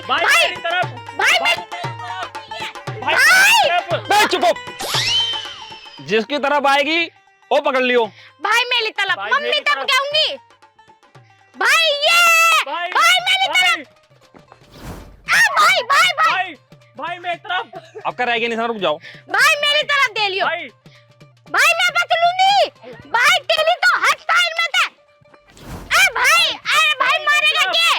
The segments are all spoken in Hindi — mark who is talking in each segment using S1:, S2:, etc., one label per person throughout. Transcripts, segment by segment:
S1: भाई मेरी तरफ,
S2: भाई
S3: भाई चुप हो। जिसकी तरफ आएगी वो पकड़ लियो।
S2: भाई मेरी तरफ,
S1: भाई
S2: मम्मी
S1: मेरी
S2: तब
S1: तरफ।
S2: कहूंगी। भाई ये
S1: भाई
S2: मेरी तरफ। भाई
S1: भाई मेरी तरफ।
S3: अब क्या रहेगी नहीं, रुक जाओ।
S2: भाई मेरी तरफ दे लियो।
S1: भाई
S2: भाई मैं बचलूंगी। भाई तेली तो हर स्टाइल में थे। अरे भाई मारेगा के?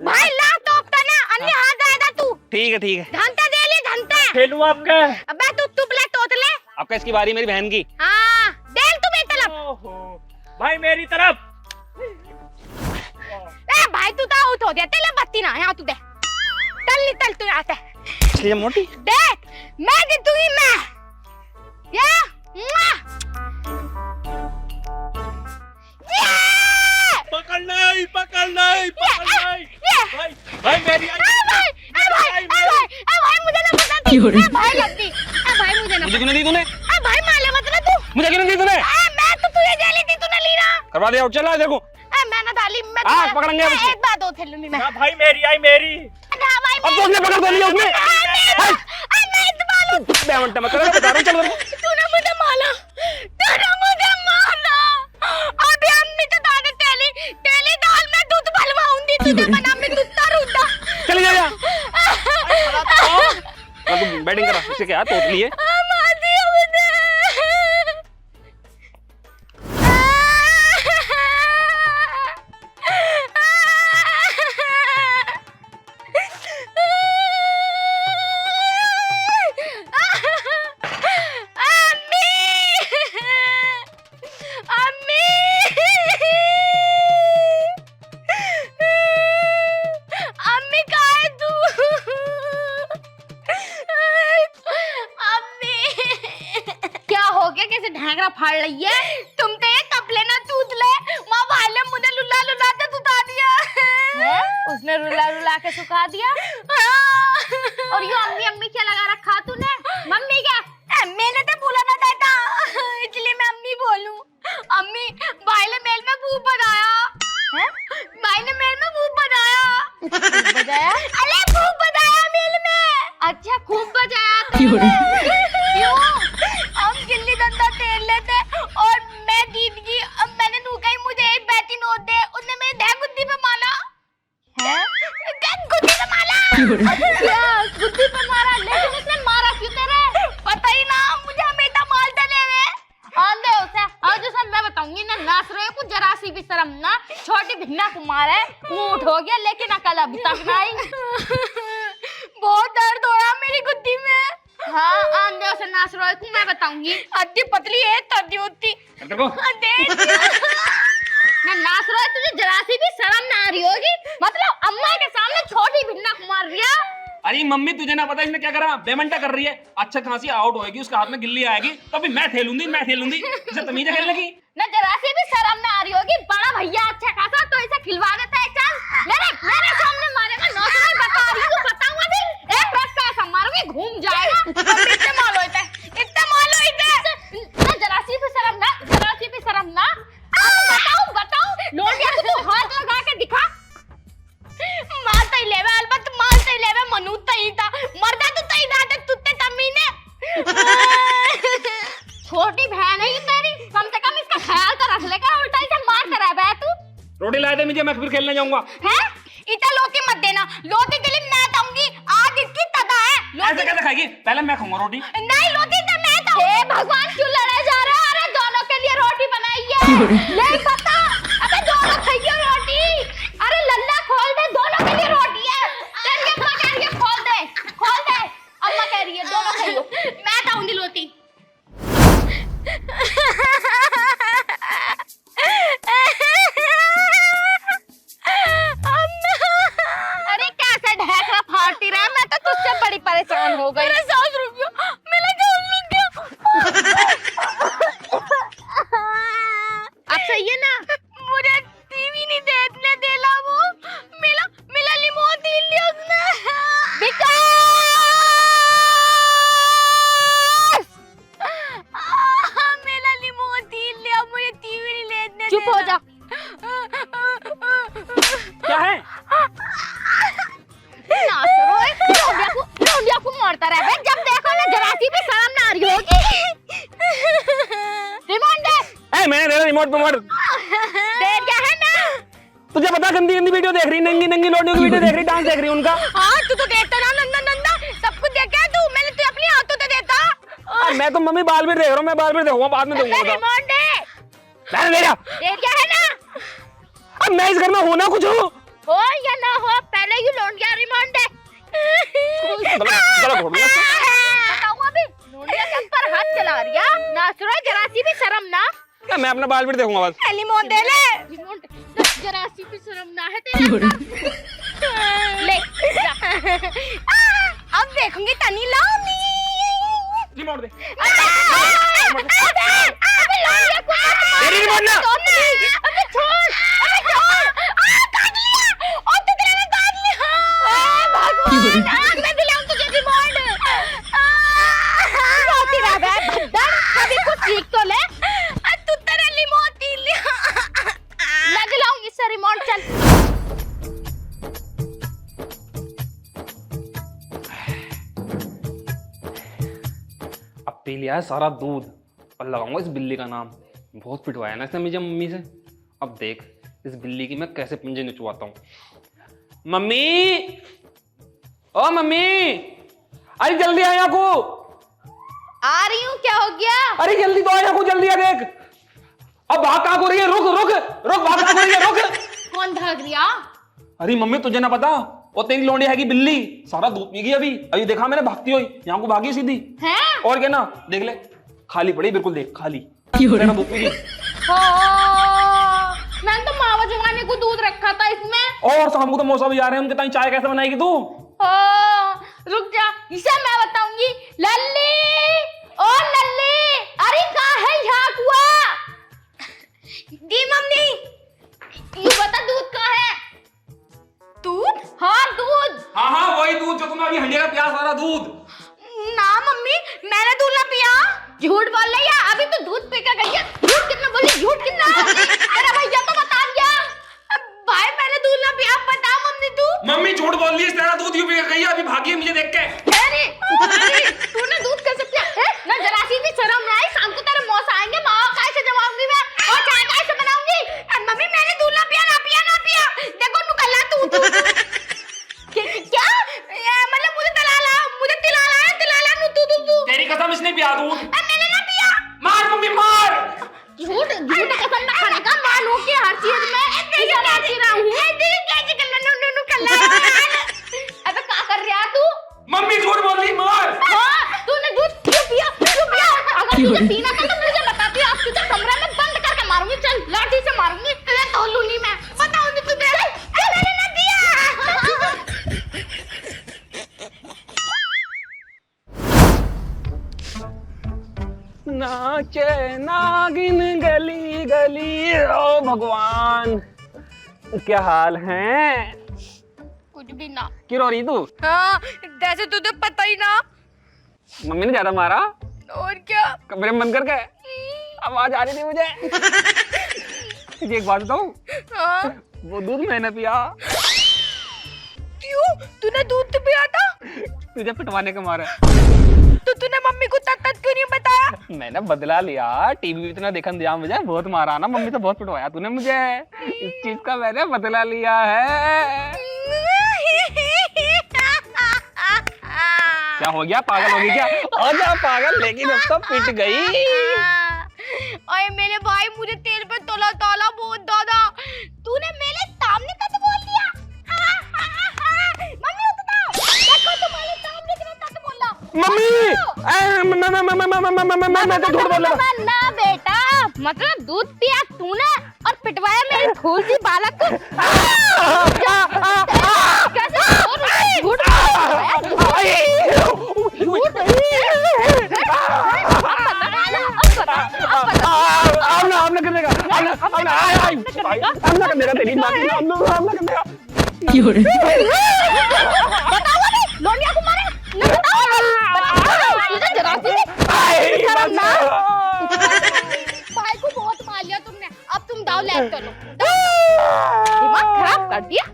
S2: भाई ला तो ना अन्य हाथ आएगा तू।
S3: ठीक है
S2: धंता दे लिए धंता।
S1: खेलूं आपका।
S2: अबे तू तुपले तोतले।
S3: आपका इसकी बारी मेरी बहन की।
S2: हाँ देल तू मेरी तरफ।
S1: ओहो भाई मेरी तरफ।
S2: भाई तू तो आउट हो गया। तेले बत्ती ना यहाँ तू दे। तल तू यहाँ से।
S3: ये मोटी
S2: देख मैं जीतूंगी मैं। ये मुआ। ये
S1: पकड़ नहीं भाई मेरी
S2: भाई मुझे ना पता थी। भाई लगती। भाई मुझे ना
S3: मुझे क्यों नहीं दी तूने?
S2: भाई माले मत ना तू।
S3: मुझे क्यों नहीं दी तूने?
S2: मैं तो तुझे जेली थी तूने ली ना।
S3: करवा दिया, चला देखो।
S2: मैं ना डाली। मैं
S3: पकड़ेंगे अब इसको।
S2: एक बात और खेलूंगी मैं।
S1: ना भाई मेरी आई मेरी।
S2: भाई
S3: अब तो उसने पकड़ तो लिया उसने।
S2: मैं इतबालू।
S3: बेमंटा मत कर, बता रहा हूं, चल मेरे को।
S2: तूने मुझे मारा। अभी अम्मी तो दाने तेली दाल में दूध भलवाऊंगी तुझे बना में दूध तारूंगा।
S3: चली जा। तू बैटिंग करा, इससे क्या तोतली है।
S2: मार दिया मुझे। अम्मी कहाँ है तू? अम्मी क्या हो गया? कैसे ढैंगरा फाड़ रही है? तुम तो ये तपले ना तूत ले। माँ वाले मुझे लुला लुला के सुखा दिया है? उसने रुला के सुखा दिया? और यो अम्मी अम्मी क्या लगा रखा तूने? मम्मी क्या? मैंने तो बोला ना दादा, इसलिए मैं अम्मी बोलूं। अम्मी भाई ने मेल में भूप बनाया। भाई ने मेल में भूप बनाया। अरे भूप बनाया मेल में। अच्छा खूब बजाया तुमने। क्यों? हम गिल्ली डंडा खेल लेते और मैं जीत गई। अब मैंने नूका ही मुझे एक बैटी नोट दे, उसने मेरी ढह गुद्दी पे मारा। गुद्दी पे मारा। क्या गुद्दी पे मारा? लेकिन उसने मारा क्यों तेरे? पता ही ना, मुझे हमेशा मारते ले वे। आंधे उसे आज उसे मैं बताऊंगी ना। नाच रहे कुछ जरा सी भी शर्म ना। छोटी भिन्ना कुमार है, ऊँट हो गया लेकिन अकल अभी तक नहीं। बहुत दर्द हो रहा मेरी गुद्दी में। हाँ आंधे उसे नाच रहे को मैं बताऊंगी। अद्दी पतली है तद्दी होती। ना नाच रहा है, तुझे जरा सी भी शर्म ना आ रही होगी? मतलब अम्मा के सामने छोटी भिन्ना कुमार रिया।
S3: अरे मम्मी तुझे ना पता इसने क्या करा? बेमंटा कर रही है। अच्छा खांसी आउट होएगी, उसके हाथ में गिल्ली आएगी तो अभी मैं खेलूंगी। इसे तमीज खेलने की
S2: ना जरा सी भी शर्म ना आ रही होगी? बड़ा भैया अच्छा खासा तो इसे खिलवा देता है। चल मेरे सामने मारेगा। नौ तो नहीं बता रही हूँ, बताऊंगा भी। एक रस का ऐसा मारूंगी घूम जाएगा। इतने मालो इतने ना जरा सी भी शर्म ना। बताऊं लोटिया तू हाथ लगा के दिखा। मारता ही लेवे अलबत्त मारता ही लेवे। मनुता ही था मरदा तो तई दादे तुत्ते तमीने। छोटी बहन है ये तेरी, कम से कम इसका ख्याल तो रख लेगा। उल्टा इसे मार कर आ बे तू।
S3: रोटी लाए दे मुझे, मैं फिर खेलने जाऊंगा।
S2: हैं? इतना लोटी मत देना। लोटी के लिए मैं दूंगी। आज इसकी तदा है।
S3: ऐसे कैसे खाएगी? पहले मैं खाऊंगा रोटी।
S2: नहीं लोटी तो मैं दूंगी। हे भगवान क्यों लड़ाई जा रहा है? अरे दोनों के लिए रोटी बनाई है। ले पता। अबे दोनों खाइए रोटी। अरे लल्ला खोल दे, दोनों के लिए रोटी है। तेरी अम्मा कह रही है खोल दे। अम्मा कह रही है दोनों खाइयो। मैं दूंगी लोटी। अरे कैसे ढेकरा फाड़ती रहा? मैं तो तुझसे बड़ी परेशान हो गई। मेरे 100 रुपया मिला क्या उन लोग क्या? अब सही है ना? मुझे टीवी नहीं देखने देला वो। मिला रिमोट ही लिया उसने। विकास! मिला रिमोट ही लिया, मुझे टीवी नहीं देखने देला। चुप हो जा।
S3: क्या है? रिमोट पे मर।
S2: देर क्या है ना?
S3: तुझे पता गंदी गंदी वीडियो देख रही, नंगी नंगी लौंडियों की वीडियो देख रही, डांस देख रही उनका।
S2: हाँ तू तो देखता ना नंदा नंदा, सब कुछ देखा है तू, मैंने तुझे अपनी आंखों से देखा।
S3: मैं तो मम्मी बाल भी देख रहा हूँ, मैं बाल भी देखूंगा, बाद में देखूंगा।
S2: रिमोट दे।
S3: मैंने ले लिया।
S2: देर क्या है ना?
S3: अब मैं इस घर में हूँ ना, कुछ हूँ
S2: हो या ना हो, पहले ही लौंडिया रिमोट दे।
S3: गलत हो गया।
S2: बताऊँ अभी लौंडिया के ऊपर हाथ चला रही है ना, सुनो जरा सी भी शर्म ना।
S3: क्या मैं अपना बाल भी देखूंगा बस।
S2: रिमोट दे ले। रिमोट जरा सी भी शर्म ना है तेरे ले जा। अब देखूंगी तनी लामी।
S3: रिमोट दे।
S2: अबे लौंडिया को
S3: तेरी रिमोट ना।
S2: अबे छोड़, अबे छोड़। काट लिया, और तो तेरे ने काट लिया। भगवान, मैं दिलाऊं तुझे रिमोट। रोती रह बे भद्दड़, कभी कुछ सीख तो ले। तू तेरा रिमोट ही लिया। मैं दिलाऊंगी इससे रिमोट, चल।
S3: अब पी लिया है सारा दूध और लगाऊंगा इस बिल्ली का नाम। बहुत पिटवाया ना इसने मुझे मम्मी से। अब देख इस बिल्ली की मैं कैसे पंजे निचवाता हूँ। मम्मी, ओ मम्मी, अरे जल्दी आ यहाँ को।
S2: आ रही हूँ, क्या हो गया?
S3: अरे जल्दी तो आ यहाँ को, जल्दी आ देख। अब भाग कहाँ को रही है? रुक रुक रुक, भाग कहाँ को रही है? रुक।
S2: कौन भाग रिया?
S3: अरे मम्मी तुझे ना पता, वो तेरी लौंडी है कि बिल्ली सारा दूध पी गई। अभी अभी देखा मैंने भागती हुई, यहाँ को भागी सीधी।
S2: है?
S3: और क्या ना, देख ले खाली पड़ी, बिल्कुल देख खाली। तेरा दूध पी गई।
S2: मैंने तो मावा जमाने को दूध रखा था इसमें।
S3: और शाम को तो मौसा भी आ रहे हैं, उनके ताई चाय कैसे बनाएगी तू?
S2: रुक जा, इसे मैं बताऊंगी। लल्ली, ओ लल्ली, अरे कहाँ है यहाँ कुआ? दी मम्मी, ये बता दूध कहाँ है? दूध? हाँ दूध।
S3: हाँ हाँ वही दूध जो तुमने अभी हंडिया का पिया, सारा दूध।
S2: ना मम्मी, मैंने दूध ना पिया। झूठ बोल रही है, अभी तो दूध पी के गई है। झूठ कितना बोली, झूठ कितना? अरे भैया तो बता दिया। भाई मैंने दूध ना पिया, बता मम्मी तू।
S3: मम्मी झूठ बोल रही है, तेरा दूध क्यों पी के गई है? अभी भागी है मुझे देख के।
S2: अरे तूने दूध कैसे पिया है? ना जरा सी भी शर्म नहीं आई। शाम को तेरे मौसा आएंगे, माँ कैसे जमाऊंगी मैं, और चाय कैसे बनाऊंगी? मम्मी मैंने दूध ना पिया, ना पिया, ना पिया। देखो नुकल्ला तू क्या मतलब मुझे तलाला, मुझे तिलाला नु तू।
S3: तेरी कसम इसने पिया दूध।
S2: मैंने ना पिया।
S3: मार मम्मी मार।
S2: झूठ झूठ कसम ना खाने का, मानू की हर चीज में कैसे नाची रहा हूँ। कैसे करना नु कल्ला। अबे क्या कर रहा तू?
S3: मम्मी झूठ बोल रही, मार।
S2: हाँ, तूने दूध क्यों पिया? अगर तुझे पीना था तो मुझे बताती। अब तुझे कमरे में बंद करके मारूंगी, चल लाठी से मारूंगी। तुझे तोलूंगी मैं, बताऊंगी तुझे। मैंने ना दिया।
S3: नाचे नागिन गली गली, ओ भगवान क्या हाल है?
S2: कुछ भी ना।
S3: क्यों रो रही तू?
S2: हाँ, जैसे तुझे पता ही ना।
S3: मम्मी ने ज्यादा मारा?
S2: और क्या?
S3: कमरे में बंद करके? आवाज आ रही थी मुझे। तुझे एक बात बताऊं?
S2: हाँ?
S3: वो दूध मैंने पिया।
S2: क्यों? तूने दूध तो पिया था?
S3: तुझे पिटवाने के मारे।
S2: तो तूने मम्मी को तब तक क्यों नहीं बताया?
S3: मैंने बदला लिया, टीवी भी इतना देखने दिया मुझे, बहुत मारा ना, मम्मी से बहुत पिटवाया तूने मुझे। इस चीज का मैंने बदला लिया है। क्या हो गया, पागल हो गई क्या? आजा पागल, लेकिन अब तो पिट गई।
S2: ओए मेरे भाई, मुझे तेल पे तोला तोला बहुत दादा। तूने मेरे सामने कब बोल दिया? मम्मी उठाओ, देखो तुम्हारे सामने कितना सच बोला।
S3: मम्मी मैं तो झूठ बोल रहा।
S2: ना बेटा, मतलब दूध पिया तूने और पिटवाया मेरी फूल सी बालक को। कैसे झूठ लोनिया को मारे भाई को बहुत मार लिया तुमने। अब तुम दाव लैब करो। दिमाग खराब कर दिया।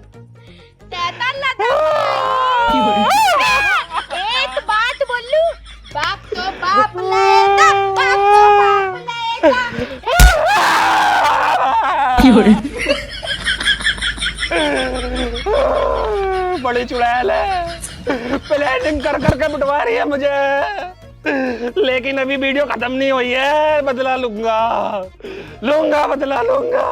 S2: एक बात बोलूं, बाप तो बाप लेगा, बाप तो बाप लेगा।
S3: बड़ी चुड़ैल है, प्लानिंग कर करके बिठवा रही है मुझे, लेकिन अभी वीडियो खत्म नहीं हुई है। बदला लूंगा, बदला लूंगा।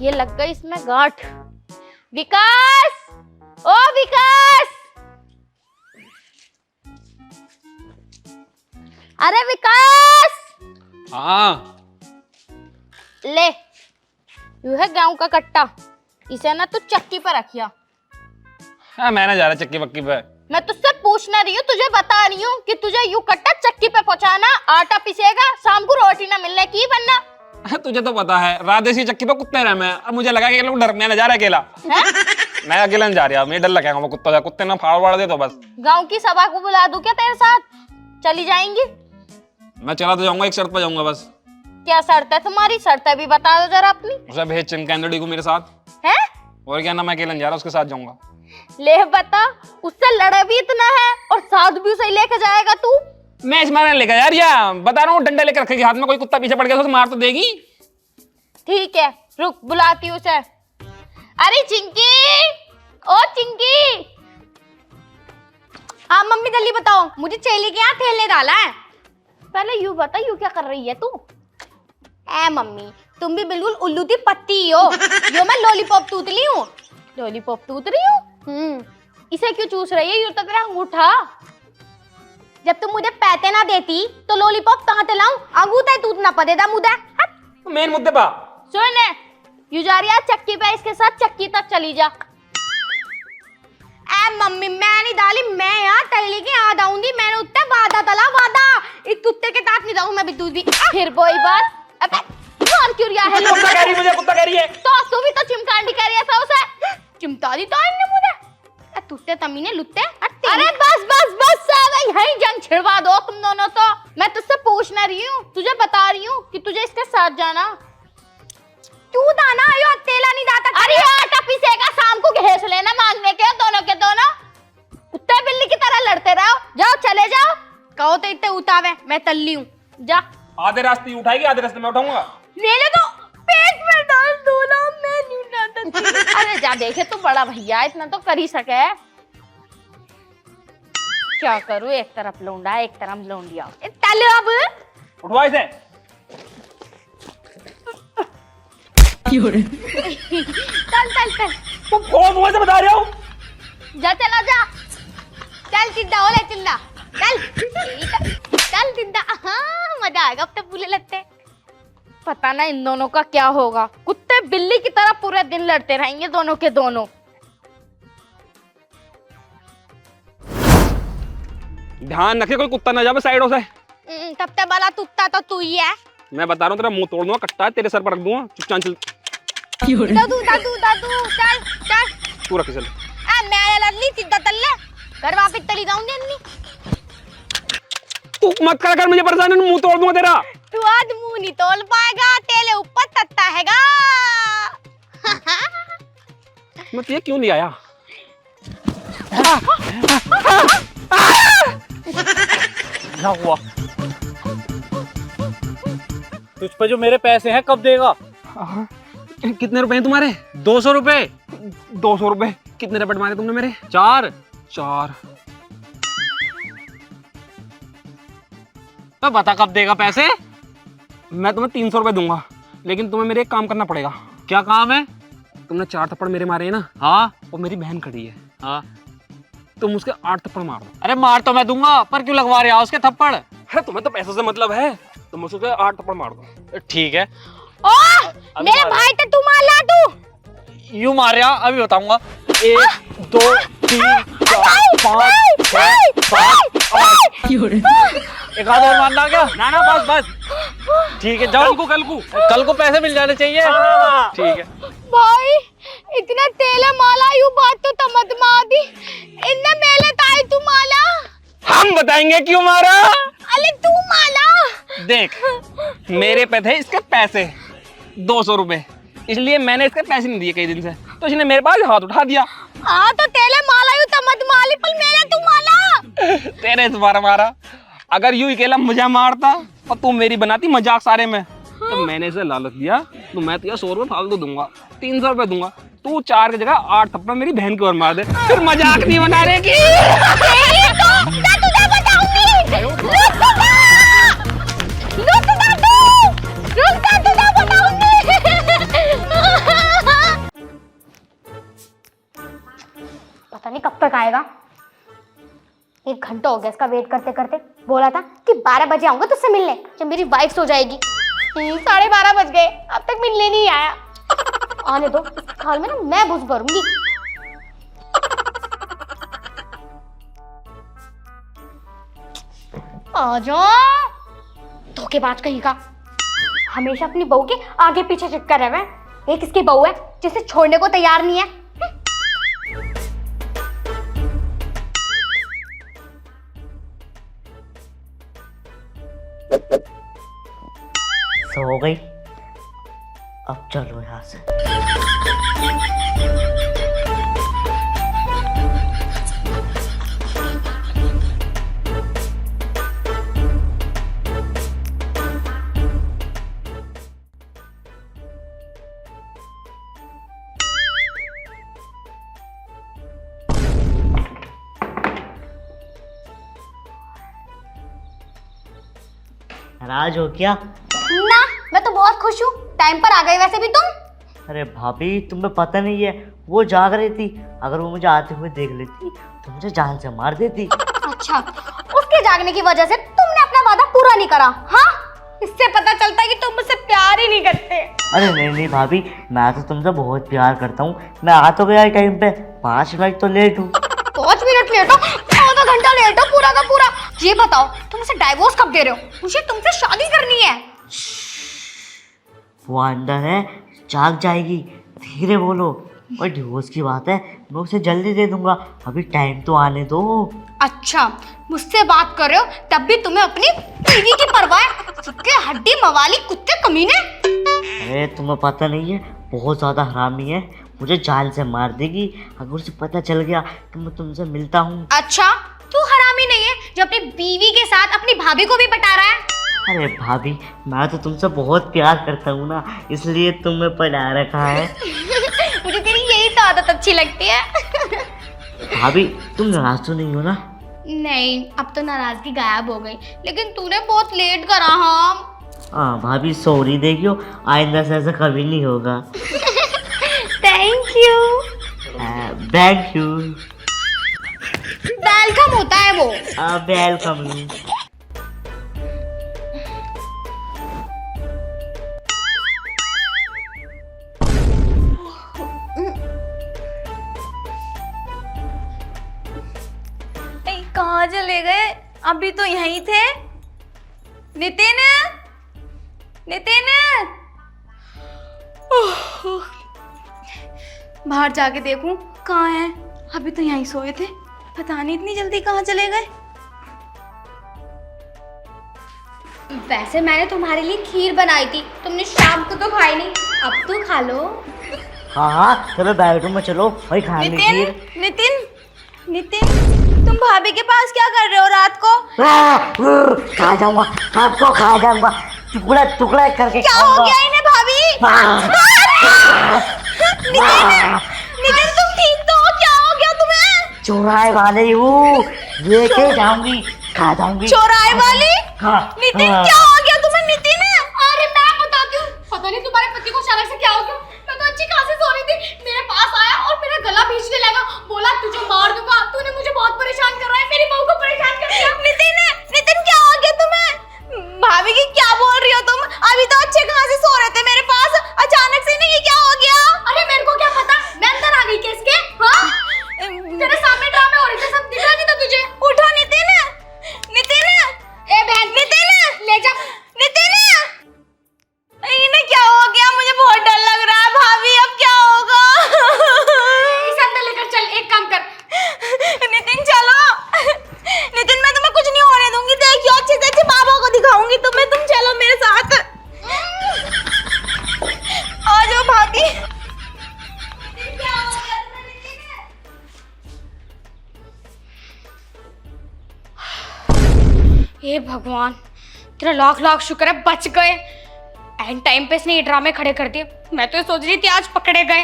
S2: ये लग गई इसमें गांठ। विकास, ओ विकास, अरे विकास,
S3: हाँ
S2: ले यू है गेहूं का कट्टा, इसे ना तू चक्की पर रखिया।
S3: हाँ, मैं ना जा रहा चक्की पक्की पे।
S2: मैं तुझसे पूछना रही हूँ, तुझे बता रही हूँ कि तुझे यू कट्टा चक्की पे पहुंचाना, आटा पिसेगा, शाम को रोटी ना मिलने की बनना।
S3: तुझे तो पता है रात ऐसी चक्की पे कुत्ते रहे मैं, अब मुझे लगा कि लोग डर, मैं ना जा रहा अकेला। मैं अकेला नहीं जा रहा, मुझे डर लगेगा वो कुत्ता, कुत्ते ना फाड़ वाड़ दे तो बस।
S2: गांव की सभा को बुला दूं क्या तेरे साथ? चली जाएंगी?
S3: मैं चला तो जाऊंगा, एक शर्त पे जाऊंगा बस।
S2: क्या शर्त है तुम्हारी? शर्त भी बता दो जरा अपनी।
S3: उसे भेज चिमकैंदड़ी को मेरे साथ
S2: है।
S3: और क्या ना, मैं अकेला नहीं जा रहा, उसके साथ जाऊंगा।
S2: ले बता, उससे लड़ा भी इतना है और साथ भी उसे लेके जाएगा तू?
S3: मैं इस मारने लेकर यार, या बता रहा हूँ डंडा लेकर रखेगी हाथ में, कोई कुत्ता पीछे पड़ गया तो मार तो देगी।
S2: ठीक है, रुक बुलाती हूँ उसे। अरे चिंकी, ओ चिंकी। हाँ मम्मी जल्दी बताओ, मुझे चेली के यहाँ खेलने डाला है। पहले यू बता, यू क्या कर रही है तू? ए मम्मी, तुम भी बिल्कुल उल्लू की पत्ती हो। यो मैं लॉलीपॉप तूतली हूँ। लॉलीपॉप तूत रही हूँ? इसे क्यों चूस रही है? यू तो तेरा अंगूठा। जब तुम मुझे पैसे ना देती तो लॉलीपॉप कहाँ से लाऊं? अंगूठा ही तूतना पड़ेगा मुझे।
S3: मेन मुद्दे पा
S2: सुन, यू जा रही है चक्की पे, इसके साथ चक्की तक चली जा। ए मम्मी, मैं नहीं डाली, मैं यहाँ तैली के यहाँ आऊंगी। मैंने उत्ते वादा तला, वादा। इस कुत्ते के साथ नहीं जाऊँ मैं भी दूधी। फिर वही बात। अबे मार क्यों रहा है?
S3: कुत्ता कह रही, मुझे कुत्ता कह रही है।
S2: तो तू भी तो चिमकांडी कह रही है सब उसे। चिमटा दी तो इनने मुझे। तुत्ते तमीने लुत्ते। अरे बस बस बस, यही जंग छिड़वा दो तुम दोनों तो। मैं तुझसे पूछ ना रही हूँ, तुझे बता रही हूँ कि तुझे इसके साथ जाना। तू दाना आयो, अकेला नहीं जाता। अरे आटा पीसेगा, शाम को घेस लेना मांगने के दोनों के दोनों। कुत्ते बिल्ली की तरह लड़ते रहो। जाओ चले जाओ। कहो तो इतने उतावे, मैं तल्ली हूँ। जा।
S3: आधे रास्ते उठाएगी, आधे रास्ते में उठाऊंगा।
S2: मेरे तो पेट में डाल दो ना, मैं नहीं उठाता। अरे जा, देखे तो बड़ा भैया इतना तो कर ही सके। क्या करूँ, एक तरफ लौंडा एक तरफ लौंडिया। चल अब
S3: उठवा इसे।
S2: चल चल चल।
S3: तुम कौन मुझे बता रहे हो?
S2: जा चला जा। चल चिंदा हो ले चिंदा। चल चल चिंदा। हाँ मजा आएगा, अब तो बुले लगते। पता ना इन दोनों का क्या होगा, कुत्ते बिल्ली की तरह पूरे दिन लड़ते रहेंगे दोनों के दोनों।
S3: ध्यान रखे कोई कुत्ता ना जाए साइडों से।
S2: तब तक वाला तुत्ता तो तू ही है।
S3: मैं बता रहा हूँ, तेरा मुंह तोड़ दूंगा, कट्टा है तेरे सर पर रख दूंगा। चुपचाप चल।
S2: दादू दादू दादू, चल चल।
S3: तू रख चल।
S2: मैं लड़ली सीधा तल्ले घर वापस चली जाऊंगी अन्नी।
S3: तू मत कर मुझे परेशान, मुंह तोड़ दूंगा तेरा।
S2: तू आज मुंह नहीं तोड़ पाएगा, तेरे ऊपर तत्ता हैगा।
S3: मैं तुझे क्यों नहीं आया?
S1: क्या हुआ? तुझ पे जो मेरे पैसे हैं कब देगा?
S3: कितने रुपए हैं तुम्हारे?
S1: 200 रुपए।
S3: 200 रुपए? कितने रपट मारे तुमने मेरे?
S1: 4।
S3: 4।
S1: तो बता कब देगा पैसे?
S3: मैं तुम्हें 300 रुपए दूंगा, लेकिन तुम्हें मेरे एक काम करना पड़ेगा।
S1: क्या काम है?
S3: तुमने 4 थप्पड़ मेरे मारे हैं ना?
S1: हाँ
S3: और मेरी बहन खड़ी है,
S1: हाँ।
S3: तुम उसके 8 थप्पड़ मार दो।
S1: अरे मार तो मैं दूंगा, पर क्यों लगवा रहे हो उसके थप्पड़?
S3: अरे तुम्हें तो पैसों से मतलब है, तुम उसके 8 थप्पड़ मार दो।
S1: ठीक है।
S2: ओ मेरे भाई ते तू मार ला तू।
S1: यूं मार रहा, अभी बताऊंगा। 1 2 3 4 5 6 7 8। एक आध और मारना क्या? ना ना बस बस। ठीक है जाओ। कल को पैसे मिल जाने चाहिए। ठीक है
S2: भाई, इतना तेल माला यू बात तो तमत मादी। इन्ने मेले ताई तू माला।
S3: हम बताएंगे क्यों मारा।
S2: अरे तू माला।
S3: देख, मेरे पे थे इसके पैसे 200 रुपए, इसलिए मैंने इसके पैसे नहीं दिए कई दिन से, तो इसने मेरे पास हाथ उठा दिया।
S2: हाँ तो तेले माला यू तमत माली, पर मेरे तू माला।
S3: तेरे तुम्हारा मारा, अगर यूं अकेला मुझे मारता और तू मेरी बनाती मजाक सारे में, तो मैंने इसे लालच दिया तो मैं तुझे 100 रुपये फालतू दूंगा, 300 रुपये दूंगा, तू 4 की जगह 8 थप्पड़ मेरी बहन की ओर मार दे, फिर मजाक नहीं बना रहे की।
S2: मैं तुझे बताऊंगी। रुक जा, तुझे बताऊंगी। पता नहीं कब तक आएगा। 1 घंटा हो गया इसका वेट करते करते। बोला था कि 12 बजे आऊंगा तुझसे मिलने जब मेरी वाइफ सो जाएगी। 12:30 बज गए, अब तक मिलने नहीं आया। आने दो, इस खाल में ना मैं घुस भरूंगी। आजा, धोखेबाज कहीं का। हमेशा अपनी बहू के आगे पीछे चिपका रहे हैं। एक इसकी बहू है जिसे छोड़ने को तैयार नहीं है।
S4: सो गई, अब चलो यहाँ से। नाराज हो क्या?
S2: ना, मैं तो बहुत खुश हूँ। टाइम पर आ गए वैसे भी तुम।
S4: अरे भाभी, तुम्हें पता नहीं है, वो जाग रही थी। अगर वो मुझे आते हुए देख लेती तो मुझे जान से मार देती।
S2: अच्छा, उसके जागने की वजह से तुमने अपना वादा पूरा नहीं करा। हाँ, इससे पता चलता है कि तुम मुझसे प्यार ही नहीं करते।
S4: अरे नहीं नहीं भाभी, मैं तो तुमसे बहुत प्यार करता हूँ। मैं आ तो गया टाइम पे, 5 मिनट तो लेट हूँ।
S2: 5 मिनट लेट हो, आधा घंटा लेट हो, पूरा का पूरा। ये बताओ, तुम उसे डाइवोर्स कब दे रहे हो? मुझे तुमसे शादी करनी है।
S4: वो अंदर है, जाग जाएगी। धीरे बोलो। और डिवोर्स की बात है, मैं उसे जल्दी दे दूंगा। अभी टाइम तो आने दो।
S2: अच्छा, मुझसे बात कर रहे हो तब भी तुम्हें अपनी बीवी की परवाह है? सबके हड्डी मवाली कुत्ते कमीने।
S4: अरे तुम्हें पता नहीं है, बहुत ज़्यादा हरामी है। मुझे जान से मार देगी अगर उसे पता चल गया कि मैं तुमसे मिलता हूँ।
S2: अच्छा, तू हरामी नहीं है जो अपनी बीवी के साथ अपनी भाभी को भी पटा रहा है?
S4: अरे भाभी, मैं तो तुमसे बहुत प्यार करता हूँ ना, इसलिए तुम्हें पटा रखा है।
S2: मुझे तेरी यही तो आदत अच्छी लगती है।
S4: भाभी, तुम नाराज तो नहीं हो ना?
S2: नहीं, अब तो नाराजगी गायब हो गई, लेकिन तूने बहुत लेट करा।
S4: हाँ भाभी, सॉरी। देखियो, आइंदा से ऐसा कभी नहीं होगा।
S2: Thank you.
S4: Thank you.
S2: Welcome होता है वो।
S4: वेलकम।
S5: कहाँ चले गए? अभी तो यहीं थे। नितिन, नितिन, बाहर जाके देखूं कहाँ है। अभी तो यहीं सोए थे, पता नहीं इतनी जल्दी कहाँ चले गए।
S2: वैसे मैंने तुम्हारे लिए खीर बनाई थी, तुमने शाम को तो खाई नहीं। अब तो खा लो।
S4: हाँ हाँ, चलो बेडरूम में चलो, वही खाने
S5: नितिन,
S4: की।
S5: नितिन, नितिन, तुम भाभी के पास क्या कर रहे हो रात को?
S4: खा जाऊंगा, आपको खा जाऊंगा, टुकड़ा टुकड़ा करके
S5: क्या हो गया इन्हें भाभी? नितिन, तुम ठीक तो हो? क्या हो गया तुम्हें?
S4: चौराहे वाले हूँ, लेके जाऊंगी, खा जाऊंगी।
S5: चौराहे वाली?
S4: हाँ,
S5: नितिन,
S4: हाँ।
S5: क्या हो गया तुम्हें? नितिन,
S2: अरे मैं बताती हूँ। पता नहीं तुम्हारे पति को अचानक से क्या हो गया। मैं तो अच्छी खासी सो रही थी, मेरे पास आया और मेरा गला भींचने लगा। बोला तुझे मार दूंगा, तूने मुझे बहुत परेशान कर रहा है, मेरी बहू को परेशान कर रहा है।
S5: नितिन, नितिन, क्या हो गया तुम्हें? भाभी की क्या बोल रही हो तुम? अभी तो अच्छे खासे सो रहे थे मेरे पास, अचानक से नहीं, ये क्या हो गया?
S2: अरे मेरे को क्या पता, मैं अंदर आ गई किसके? हाँ, तेरे सामने ड्रामे हो रहे थे, सब दिख रहा नहीं था तुझे?
S5: उठो नितिन, नितिन,
S2: ए बहन,
S5: नितिन,
S2: ले जा। हे भगवान, तेरा लाख लाख शुक्र है बच गए। एंड टाइम पे इसने ये ड्रामे खड़े कर दिए। मैं तो ये सोच रही थी आज पकड़े गए।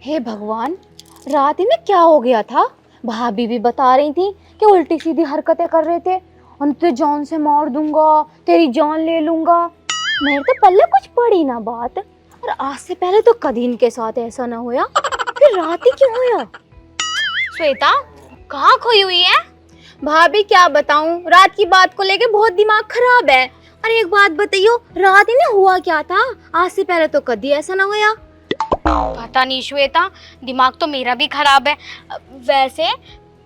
S2: हे भगवान, रात ही में क्या हो गया था? भाभी भी बता रही थी कि उल्टी सीधी हरकतें कर रहे थे। और तुझे जान से मार दूंगा, तेरी जान ले लूंगा। मेरे तो पल्ले कुछ पड़ी ना बात। और आज से पहले तो कभी इनके साथ ऐसा ना होया, फिर रात ही क्यों होया? श्वेता, कहाँ खोई हुई है? भाभी क्या बताऊं, रात की बात को लेके बहुत दिमाग खराब है। और एक बात बताइयो, रात ही में हुआ क्या था? आज से पहले तो कभी ऐसा ना होया। पता नहीं श्वेता, दिमाग तो मेरा भी खराब है। वैसे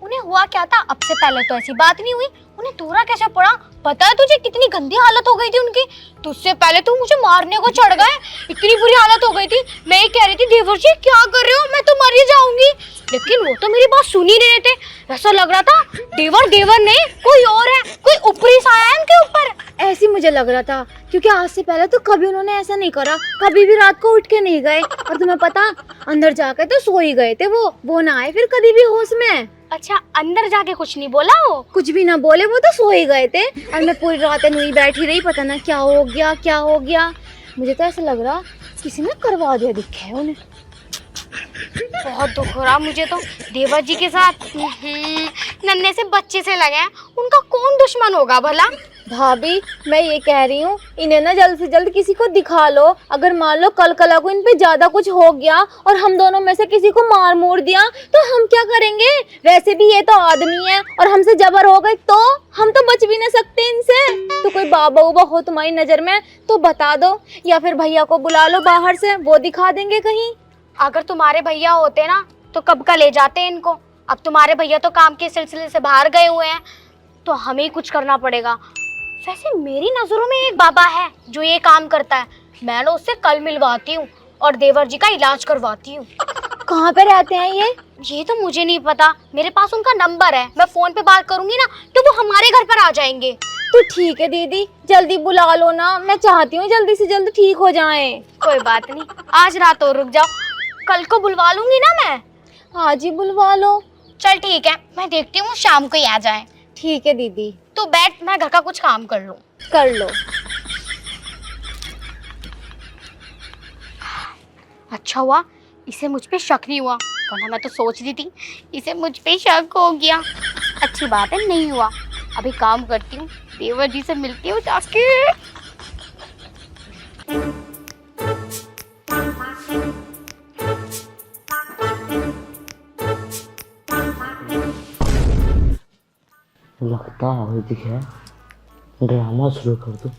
S2: उन्हें हुआ क्या था? अब से पहले तो ऐसी बात नहीं हुई। उन्हें दौरा कैसे पड़ा? पता है तुझे कितनी गंदी हालत हो गई थी उनकी? तुझसे पहले तो मुझे मारने को चढ़ गए, इतनी बुरी हालत हो गई थी। मैं ये कह रही थी, देवर जी क्या कर रहे हो, मैं तो मर ही जाऊंगी। लेकिन वो तो मेरी बात सुन ही नहीं रहे थे। ऐसा लग रहा था देवर देवर नहीं, कोई और है, कोई ऊपरी सा है इनके ऊपर। ऐसी मुझे लग रहा था, क्योंकि आज से पहले तो कभी उन्होंने ऐसा नहीं करा, कभी भी रात को उठ के नहीं गए। और तुम्हें पता, अंदर जाकर तो सो ही गए थे वो ना आए फिर कभी भी होश में। अच्छा, अंदर जाके कुछ नहीं बोला? वो कुछ भी ना बोले, वो तो सो ही गए थे। और मैं पूरी रात नुई बैठी रही, पता ना क्या हो गया। मुझे तो ऐसा लग रहा किसी ने करवा दिया दिखे है उन्हें। बहुत दुख हो रहा मुझे तो देवर जी के साथ। नन्हे से बच्चे से लगे हैं, उनका कौन दुश्मन होगा भला? भाभी, मैं ये कह रही हूँ, इन्हें ना जल्द से जल्द किसी को दिखा लो। अगर मान लो कल कला को इन पे ज्यादा कुछ हो गया और हम दोनों में से किसी को मार मोड़ दिया तो हम क्या करेंगे? वैसे भी ये तो आदमी है, और हमसे जबर हो गई तो हम तो बच भी ना सकते इनसे। तो कोई बाबा उबा हो तुम्हारी नजर में तो बता दो, या फिर भैया को बुला लो बाहर से, वो दिखा देंगे कहीं। अगर तुम्हारे भैया होते ना तो कब का ले जाते इनको। अब तुम्हारे भैया तो काम के सिलसिले से बाहर गए हुए हैं, तो हमें ही कुछ करना पड़ेगा। वैसे मेरी नजरों में एक बाबा है जो ये काम करता है। मैं ना उससे कल मिलवाती हूँ और देवर जी का इलाज करवाती हूँ। कहाँ पे रहते हैं ये तो मुझे नहीं पता। मेरे पास उनका नंबर है, मैं फोन पे बात करूंगी ना तो वो हमारे घर पर आ जाएंगे। तो ठीक है दीदी, जल्दी बुला लो ना, मैं चाहती हूँ जल्दी से जल्दी ठीक हो जाएं। कोई बात नहीं, आज रात और रुक जाओ, कल को बुलवा लूंगी ना मैं। आज ही बुलवा लो। चल ठीक है, मैं देखती हूँ शाम को ही आ जाए। ठीक है दीदी। तो बैठ, मैं घर का कुछ काम कर लूँ। कर लो। अच्छा हुआ इसे मुझ पे शक नहीं हुआ, वरना मैं तो सोच रही थी इसे मुझ पे शक हो गया। अच्छी बात है, नहीं हुआ। अभी काम करती हूँ, देवर जी से मिलती हूँ जाके।
S4: लगता है दिखे, ड्रामा शुरू कर दो।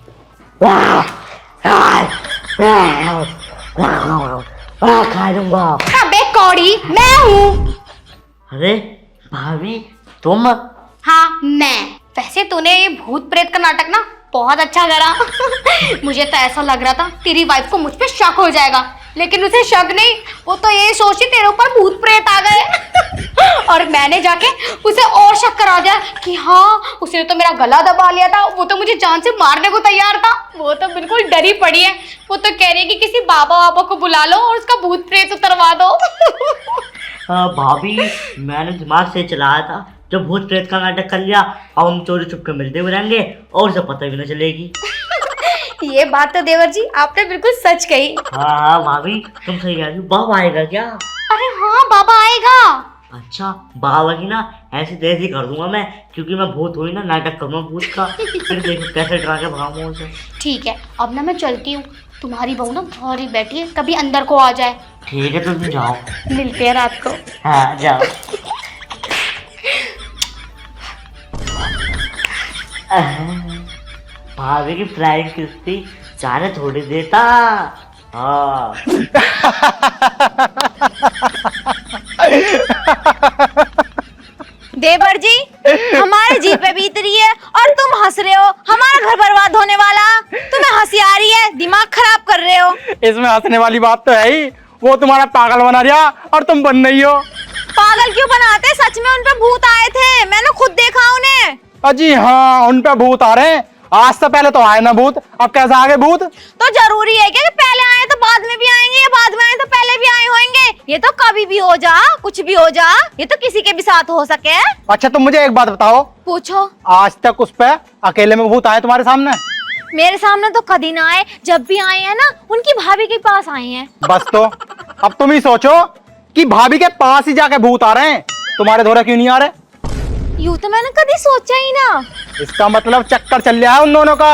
S4: खा दूंगा।
S2: अबे कौड़ी, मैं हूँ।
S4: अरे भाभी तुम?
S2: हाँ मैं। वैसे तूने ये भूत प्रेत का नाटक ना बहुत अच्छा करा। मुझे तो ऐसा लग रहा था तेरी वाइफ को मुझ पे शक हो जाएगा, लेकिन उसे शक नहीं, वो तो ये सोची तेरे ऊपर भूत प्रेत आ गए। और मैंने जाके उसे और शक करा दिया कि हाँ, उसने तो मेरा गला दबा लिया था, वो तो मुझे जान से मारने को तैयार था। वो तो बिल्कुल डरी पड़ी है, वो तो कह रही है कि किसी बाबा को बुला लो और उसका भूत प्रेत उतरवा दो।
S4: भाभी मैंने दिमाग से चलाया था, जब भूत प्रेत का नाटक कर लिया, अब हम चोरी छुप के मिलते हुए रहेंगे और उसे पता भी न चलेगी।
S2: ये बात तो देवर जी आपने बिल्कुल सच कही।
S4: हाँ भाभी तुम सही कह रही हो। बाबा आएगा क्या?
S2: अरे हाँ, बाबा आएगा।
S4: अच्छा, बाबा की ना ऐसी तेजी कर दूंगा मैं, क्योंकि मैं भूत हुई ना, नाटक करूंगा भूत का, फिर देखो कैसे डरा के भागूंगा उसे।
S2: ठीक है, अब ना मैं चलती हूँ, तुम्हारी बहू ना बाहर ही बैठी है, कभी अंदर को आ जाए।
S4: ठीक है तुम जाओ,
S2: मिलते हैं रात को।
S4: हाँ जाओ। भाभी की फ्लाइंग किस्ती जाने थोड़ी देता। हाँ
S5: देवर जी, हमारे जी पे बीत रही है और तुम हंस रहे हो, हमारा घर बर्बाद होने वाला। तुम्हें हंसी आ रही है, दिमाग खराब कर रहे हो।
S1: इसमें हंसने वाली बात तो है ही, वो तुम्हारा पागल बना दिया और तुम बन रही हो।
S5: पागल क्यों बनाते? सच में उन पे भूत आए थे, मैंने खुद देखा उन्हें।
S1: अजी हाँ, उन पे भूत आ रहे हैं। आज से पहले तो आए ना भूत, अब कैसे आ गए भूत?
S5: तो जरूरी है क्या कि पहले आए तो बाद में भी आएंगे या बाद में आए तो पहले भी आए होंगे। ये तो कभी भी हो जा, कुछ भी हो जा, ये तो किसी के भी साथ हो सके।
S6: अच्छा तुम मुझे एक बात बताओ,
S5: पूछो।
S6: आज तक उस पे अकेले में भूत आए तुम्हारे सामने?
S5: मेरे सामने तो कभी ना आए, जब भी आए हैं ना उनकी भाभी के पास आए हैं।
S6: बस तो अब तुम ही सोचो कि भाभी के पास ही जाके भूत आ रहे हैं, तुम्हारे धोरे क्यों नहीं आ रहे?
S5: यूं तो मैंने कभी सोचा ही ना।
S6: इसका मतलब चक्कर चल रहा है उन दोनों का।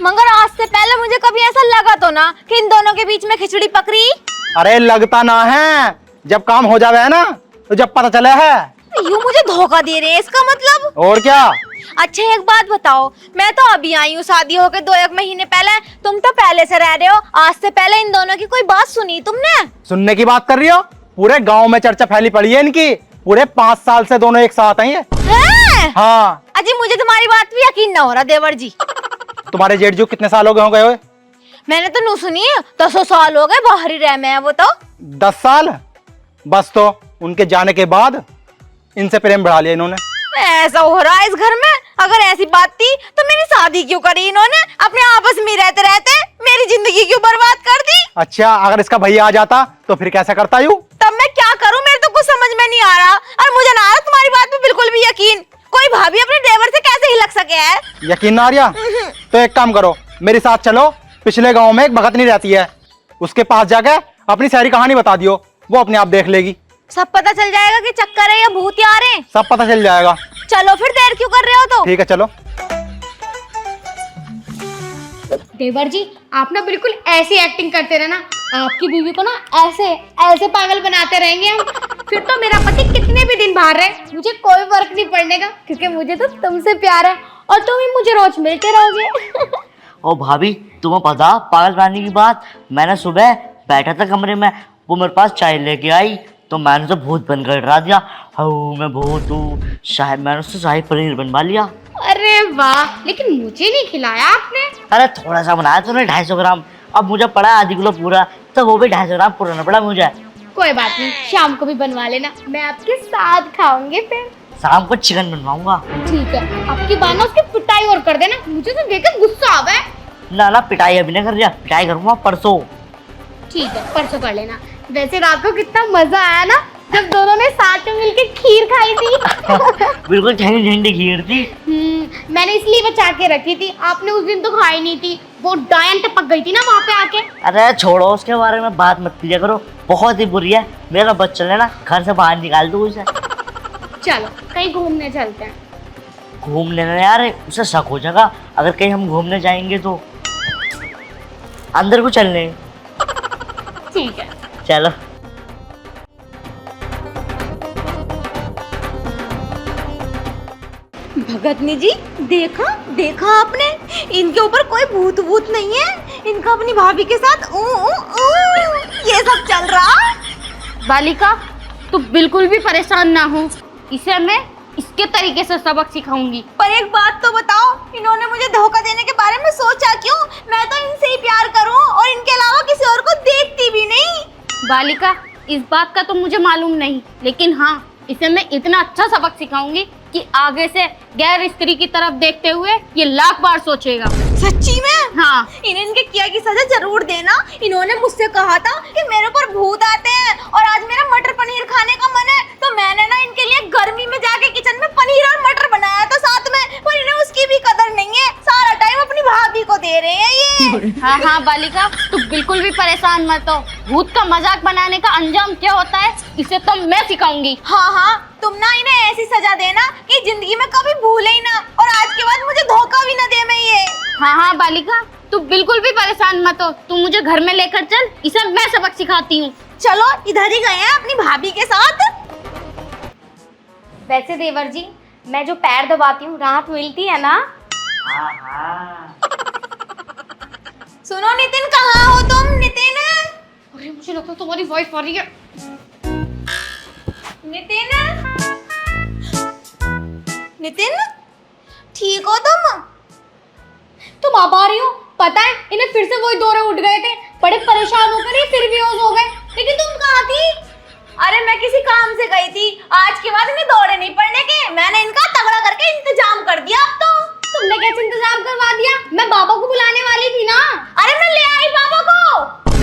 S5: मगर आज से पहले मुझे कभी ऐसा लगा तो ना कि इन दोनों के बीच में खिचड़ी पकड़ी।
S6: अरे लगता ना है, जब काम हो जावे है ना तो जब पता चले है।
S5: यूं मुझे धोखा दे रहे हैं इसका मतलब।
S6: और क्या?
S5: अच्छा एक बात बताओ, मैं तो अभी आई हूँ शादी होके 2-1 महीने पहले, तुम तो पहले से रह रहे हो। आज से पहले इन दोनों की कोई बात सुनी तुमने?
S6: सुनने की बात कर रही हो? पूरे गांव में चर्चा फैली पड़ी है इनकी, पूरे 5 साल से दोनों एक साथ आई है। हाँ।
S5: अजी मुझे तुम्हारी बात भी यकीन ना हो रहा देवर जी।
S6: तुम्हारे जेठ जो कितने साल हो गए हुए?
S5: मैंने तो नू सुनी 10 साल हो गए बाहर ही रह में है वो तो।
S6: 10 साल? बस तो उनके जाने के बाद इनसे प्रेम बढ़ा लिया इन्होंने।
S5: ऐसा हो रहा है इस घर में। अगर ऐसी बात थी तो मेरी शादी क्यों करी इन्होंने? अपने आपस में रहते रहते मेरी जिंदगी क्यों बर्बाद कर दी?
S6: अच्छा अगर इसका भैया आ जाता तो फिर कैसा करता यूं?
S5: तब मैं क्या करूं? मेरे तो कुछ समझ में नहीं आ रहा, और मुझे ना आ रहा तुम्हारी बात पे बिल्कुल भी यकीन। कोई भाभी अपने देवर से कैसे ही लग सके है?
S6: यकीन ना आ रहा? तो एक काम करो, मेरे साथ चलो। पिछले गांव में एक भगतनी रहती है, उसके पास जाके अपनी सारी कहानी बता दियो, वो अपने आप देख लेगी।
S5: सब पता चल जाएगा कि चक्कर है या भूत आ रहे हैं।
S6: सब पता चल जाएगा।
S5: चलो फिर देर क्यों कर रहे हो? तो
S6: ठीक है चलो।
S2: देवर जी आप ना बिल्कुल ऐसी एक्टिंग करते रहना, आपकी बीवी को ना ऐसे ऐसे पागल बनाते रहेंगे हम। फिर तो मेरा पति कितने भी दिन बाहर रहे मुझे कोई फर्क नहीं पड़ने का, क्योंकि मुझे तो तुमसे प्यार है और तुम ही मुझे रोज मिलते रहोगे।
S4: ओ भाभी तुम्हें पता पागल बनाने की बात, मैंने सुबह बैठा था कमरे में, वो मेरे पास चाय लेके आई तो मैंने तो भूत बनकर डरा दिया। हाउ मैं भूत हूँ, शायद मैंने उससे शाही पनीर बनवा लिया।
S2: अरे वाह, लेकिन मुझे नहीं खिलाया आपने।
S4: अरे थोड़ा सा बनाया तूने 250 ग्राम, अब मुझे पड़ा आधी किलो पूरा, तो वो भी 250 ग्राम पुराना पड़ा मुझे।
S2: कोई बात नहीं, शाम को भी बनवा लेना, मैं आपके साथ खाऊंगी फिर।
S4: शाम को चिकन बनवाऊंगा।
S2: ठीक है, आपकी बात ना उसकी पिटाई और कर देना, मुझे तो देखकर गुस्सा आ गया।
S4: ना ना पिटाई अभी नहीं कर रहा, पिटाई करूंगा परसों।
S2: ठीक है परसों कर लेना। वैसे रात को कितना मजा आया ना जब दोनों ने साथ में मिलकर खीर खाई थी।
S4: बिल्कुल ठंडी ठंडी खीर थी।
S2: मैंने इसलिए बचा के रखी थी, आपने उस दिन तो खाई नहीं थी, वो डायन टपक गई थी ना वहाँ पे आके।
S4: अरे छोड़ो उसके बारे में बात मत किया करो, बहुत ही बुरी है। मेरा बच्चा लेना घर से बाहर निकाल दो उसे।
S2: चलो कहीं घूमने चलते हैं।
S4: घूम लेना यार, उसे शक हो जाएगा अगर कहीं हम घूमने जाएंगे तो। अंदर को चलने।
S2: ठीक है
S4: चलो।
S5: भगतनी जी देखा देखा आपने, इनके ऊपर कोई भूत भूत नहीं है, इनका अपनी भाभी के साथ ये सब चल रहा।
S2: बालिका तू बिल्कुल भी परेशान ना हो, इसे मैं इसके तरीके से सबक सिखाऊंगी।
S5: पर एक बात तो बताओ, इन्होंने मुझे धोखा देने के बारे में सोचा क्यों? मैं तो इनसे ही प्यार करूं और इनके अलावा किसी और को देखती भी नहीं।
S2: बालिका इस बात का तो मुझे मालूम नहीं, लेकिन हाँ इसे मैं इतना अच्छा सबक सिखाऊंगी कि आगे से गैर स्त्री की तरफ देखते हुए ये लाख बार सोचेगा।
S5: सच्ची में?
S2: हाँ।
S5: इन्हें इनके किया की सजा जरूर देना। इन्होंने मुझसे कहा था कि मेरे ऊपर भूत आते हैं और आज मेरा मटर पनीर खाने का मन है, तो मैंने ना इनके लिए गर्मी में जाके किचन में पनीर और मटर बनाया था साथ में, पर इन्हें उसकी भी कदर नहीं है, सारा टाइम अपनी भाभी को दे रहे हैं ये।
S2: हाँ हाँ बालिका तू बिल्कुल भी परेशान मत हो, भूत का मजाक बनाने का अंजाम क्या होता है इसे तो मैं सिखाऊंगी।
S5: हाँ हाँ तुम ना इन्हें ऐसी सजा देना कि जिंदगी में कभी भूले ही ना, और आज के बाद मुझे धोखा भी ना दे मैं ये।
S2: हाँ हाँ बालिका तू बिल्कुल भी परेशान मत हो, तू मुझे घर में लेकर चल, इसे मैं सबक सिखाती हूँ।
S5: चलो इधर ही गए हैं अपनी भाभी के साथ।
S2: वैसे देवर जी मैं जो पैर दबाती हूँ राहत मिलती है ना?
S5: सुनो नितिन, कहाँ हो तुम? नितिन,
S2: अरे मुझे लगता है तुम्हारी वाइफ आ रही है।
S5: नितिन, नितिन ठीक हो तुम?
S2: तुम अब आ रही हो? पता है इन्हें फिर से वही दौरे उठ गए थे, बड़े परेशान होकर ये फिर बेहोश हो गए। लेकिन तुम कहाँ थी?
S5: अरे मैं किसी काम से गई थी, आज के बाद इन्हें दौड़े नहीं पड़ने के, मैंने इनका तगड़ा करके इंतजाम कर दिया। अब तो
S2: तुमने कैसे इंतजाम करवा दिया? मैं बाबा को बुलाने वाली थी ना।
S5: अरे मैं ले आई बाबा को।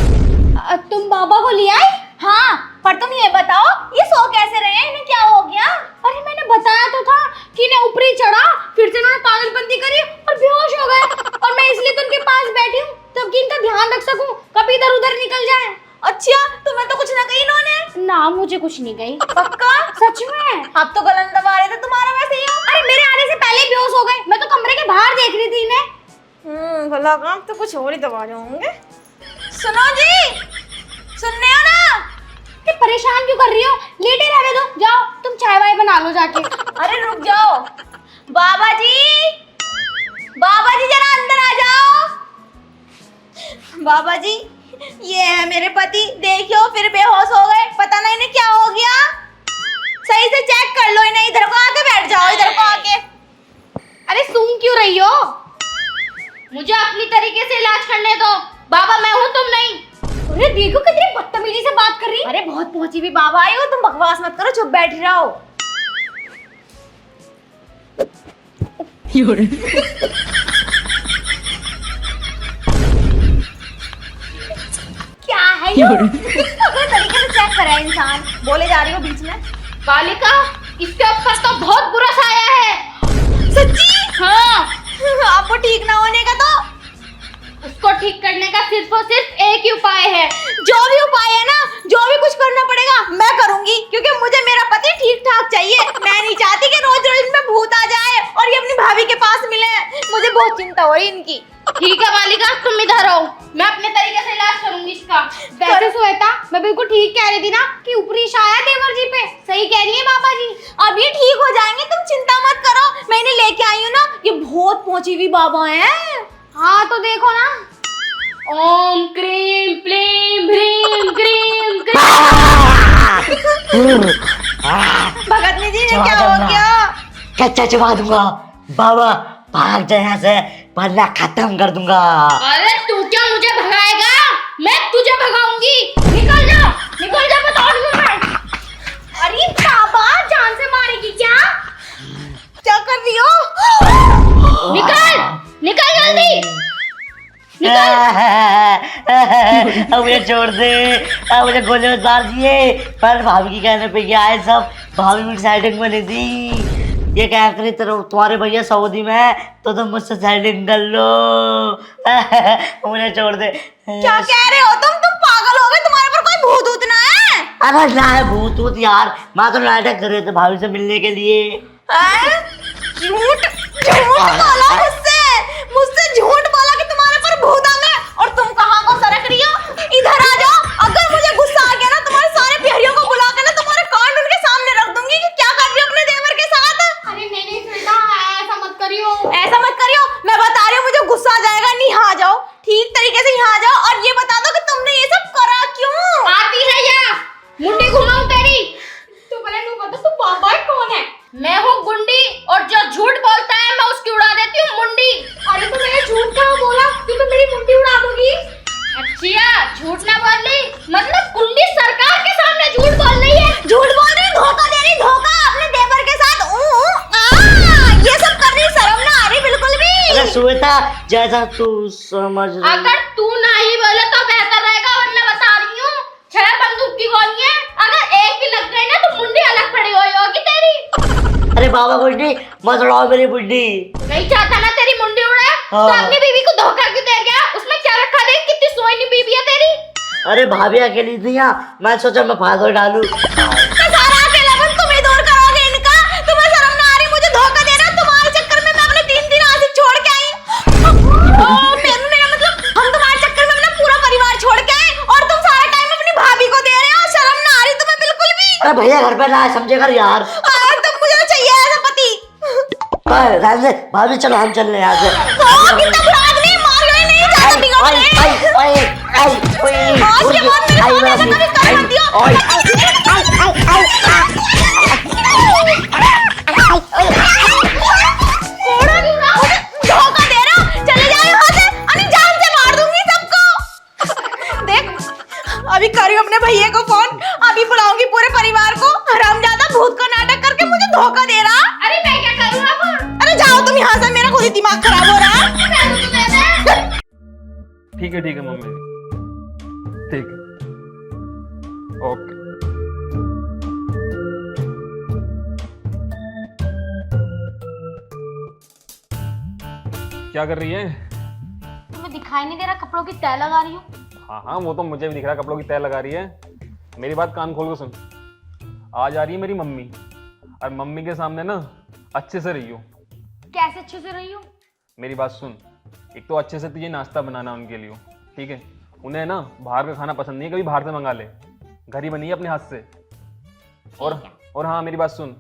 S2: कुछ नहीं गई।
S5: पक्का?
S2: सच में?
S5: आप तो गलन दबा रहे थे, तुम्हारा वैसे ही हो।
S2: अरे मेरे आने से पहले ही बेहोश हो गए। मैं तो कमरे के बाहर देख रही थी इन्हें।
S5: भला काम तो कुछ और ही दबा रहे होंगे। सुनो जी, सुन रहे हो ना?
S2: ये परेशान क्यों कर रही हो? लेटे रहने दो, जाओ तुम चाय वाय बना लो जाके।
S5: अरे रुक जाओ। बाबा जी, बाबा जी जरा अंदर आ जाओ। बाबा जी, ये है मेरे पति। देखियो फिर बेहोश हो गए, पता नहीं इन्हें क्या हो गया। सही से चेक कर लो इन्हें। इधर को आके बैठ जाओ, इधर को आके।
S2: अरे सूंघ क्यों रही हो? मुझे अपनी तरीके से इलाज करने दो। बाबा मैं हूँ, तुम नहीं।
S5: अरे देखो कितनी बदतमीजी से बात कर रही। अरे बहुत पहुंची भी बाबा आई हो, तुम बकवास मत करो, चुप बैठ रहो। क्या है ये? अपने तरीके से चेक करा है इंसान। बोले जा रही हो बीच में।
S2: बालिका, इसके ऊपर तो बहुत बुरा साया है।
S5: सच्ची?
S2: हाँ,
S5: आपको ठीक ना होने का तो
S2: उसको ठीक करने का सिर्फ और सिर्फ एक ही उपाय है।
S5: जो भी उपाय है ना, जो भी कुछ करना पड़ेगा मैं करूंगी, क्योंकि मुझे मेरा पति ठीक ठाक चाहिए। मैं नहीं चाहती कि रोज रोज इनमें भूत आ जाए और ये अपनी भाभी के पास मिले। मुझे बहुत चिंता हो रही इनकी।
S2: ठीक है बालिका, तुम इधर आओ, मैं अपने तरीके से इलाज करूंगी इसका। वैसे श्वेता, मैं बिल्कुल ठीक कह रही थी ना कि ऊपरी छाया देवर जी पे। सही कह रही है बाबा जी।
S5: अब ये ठीक हो जाएंगे, तुम चिंता मत करो। मैं इन्हें लेके आई हूँ ना, ये बहुत पहुंची हुई बाबा है।
S2: हाँ तो देखो ना, ओम क्रीम प्लीम भ्रीम क्रीम क्रीम।
S5: भगतनी जी ने क्या हो गया?
S4: कच्चा चबा दूंगा। बाबा भाग जाए यहाँ से, वरना खत्म कर दूंगा।
S2: अरे तू क्या मुझे भगाएगा? मैं तुझे भगाऊंगी। निकल जा, निकल जा, बता रही हूँ मैं।
S5: अरे बाबा, जान से मारेगी क्या? क्या कर रही हो?
S2: निकल, निकल जल्दी।
S4: अब मुझे छोड़ दे, अब मुझे गोले में मार दिए। पर भाभी की कहने पे क्या है सब, भाभी मेरी साइडिंग बनी थी। ये क्या करी तुम्हारे भैया सऊदी में है, तो तुम मुझसे साइडिंग कर लो। मुझे छोड़ दे।
S5: क्या कह रहे हो तुम पागल हो गए? तुम्हारे पर कोई भूत ऊत ना है?
S4: अरे ना है भूत ऊत यार, मैं तो नाटक कर रहे थे भाभी से मिलने के लिए।
S5: झूठ बोला मुझसे झूठ बोला कि तुम्हारे पर भूत आ गए। और तुम कहाँ को सरक रही हो? इधर आ जाओ। अगर मुझे गुस्सा आ गया ना, तुम्हारे सारे प्यारियों को बुला कर ना तुम्हारे कान उनके सामने रख दूंगी कि क्या कर रही हो अपने देवर के साथ।
S2: अरे नहीं श्वेता, ऐसा मत करियो।
S5: ऐसा मत करियो, मैं बता रही हूँ, मुझे गुस्सा आ जाएगा। नहीं, यहाँ आ जाओ, ठीक तरीके से यहाँ आ जाओ और ये बता दो कि तुमने ये सब करा क्यों?
S2: आती है या मुंडी घुमाऊं तेरी? तू पहले तू बता, तू बाबा कौन है? मैं हूँ गुंडी, और जो झूठ बोलता है मैं उसकी उड़ा देती हूँ मुंडी। अरे तो मैंने झूठ कहाँ बोला? तू तो मेरी मुंडी उड़ा दोगी। अच्छा, झूठ ना बोल रही, मतलब गुंडी सरकार के सामने झूठ बोल रही है।
S5: झूठ बोल रही, धोखा दे रही, धोखा अपने देवर के साथ। ये सब कर रही, शर्म ना आ रही बिल्कुल भी।
S4: अरे श्वेता, जैसा तू समझ रही।
S2: अगर तू नहीं बोले तो बेहतर रहेगा, वरना बता रही हूँ 6 बंदूक की गोलियां, अगर एक भी लग गई ना तो मुंडी अलग पड़ी हुई होगी तेरी।
S4: अरे बाबा बुड्ढी मत उड़ाओ मेरी बुड्ढी।
S2: नहीं चाहता ना तेरी मुंडी उड़े, तो अपनी बीवी को धोखा क्यों दे गया? उसमें क्या रखा? देख कितनी सोईनी बीवी है तेरी।
S4: अरे भाभी अकेली थी यहाँ, मैं सोचा मैं फांस डालूं।
S5: सारा अकेलापन तुम ही दूर करोगे इनका। तुम्हें शर्म ना आ रही मुझे धोखा देना? तुम्हारे चक्कर में मैं अपने 3 आशिक छोड़ के आई। मेरा मतलब हम तुम्हारे चक्कर में अपना पूरा परिवार छोड़ के आए और तुम सारा टाइम अपनी भाभी को दे रहे हो। शर्म ना आ रही तुम्हें बिल्कुल भी?
S4: अरे भैया घर पे ना आए, समझे कर यार।
S5: तुम मुझे चाहिए ऐसा पति।
S4: भाभी चलो हम चल रहे हैं यहाँ से।
S5: कितना बुरा आदमी, मार गए नहीं ज्यादा बिगड़ गए। आज के बाद मेरे साथ ऐसा कभी कर मत दियो। धोखा दे रहा, चले जाओ यहाँ से, अन्य जान से मार दूंगी सबको। देख, अभी करी अपने भैया को फोन, अभी बुलाऊंगी पूरे परिवार को। हरामजादा भूत का नाटक करके मुझे धोखा दे रहा।
S2: अरे मैं क्या करूँ अब?
S5: अरे जाओ तुम यहाँ से, मेरा खुद ही दिमाग खराब हो रहा है।
S3: ठीक है मम्मी, ठीक है, ओके। क्या कर रही है?
S2: तुम्हें दिखाई नहीं दे रहा कपड़ों की तह लगा रही हूँ?
S3: हाँ वो तो मुझे भी दिख रहा है, कपड़ों की तह लगा रही है। मेरी बात कान खोल के सुन। आज आ रही है मेरी मम्मी, और मम्मी के सामने ना अच्छे से रहियो।
S2: कैसे अच्छे से रही हो?
S3: मेरी बात सुन, एक तो अच्छे से तुझे नाश्ता बनाना उनके लिए, ठीक है? उन्हें ना बाहर का खाना पसंद नहीं है, कभी बाहर से मंगा ले, घर ही बनी है अपने हाथ से। और हाँ मेरी बात सुन,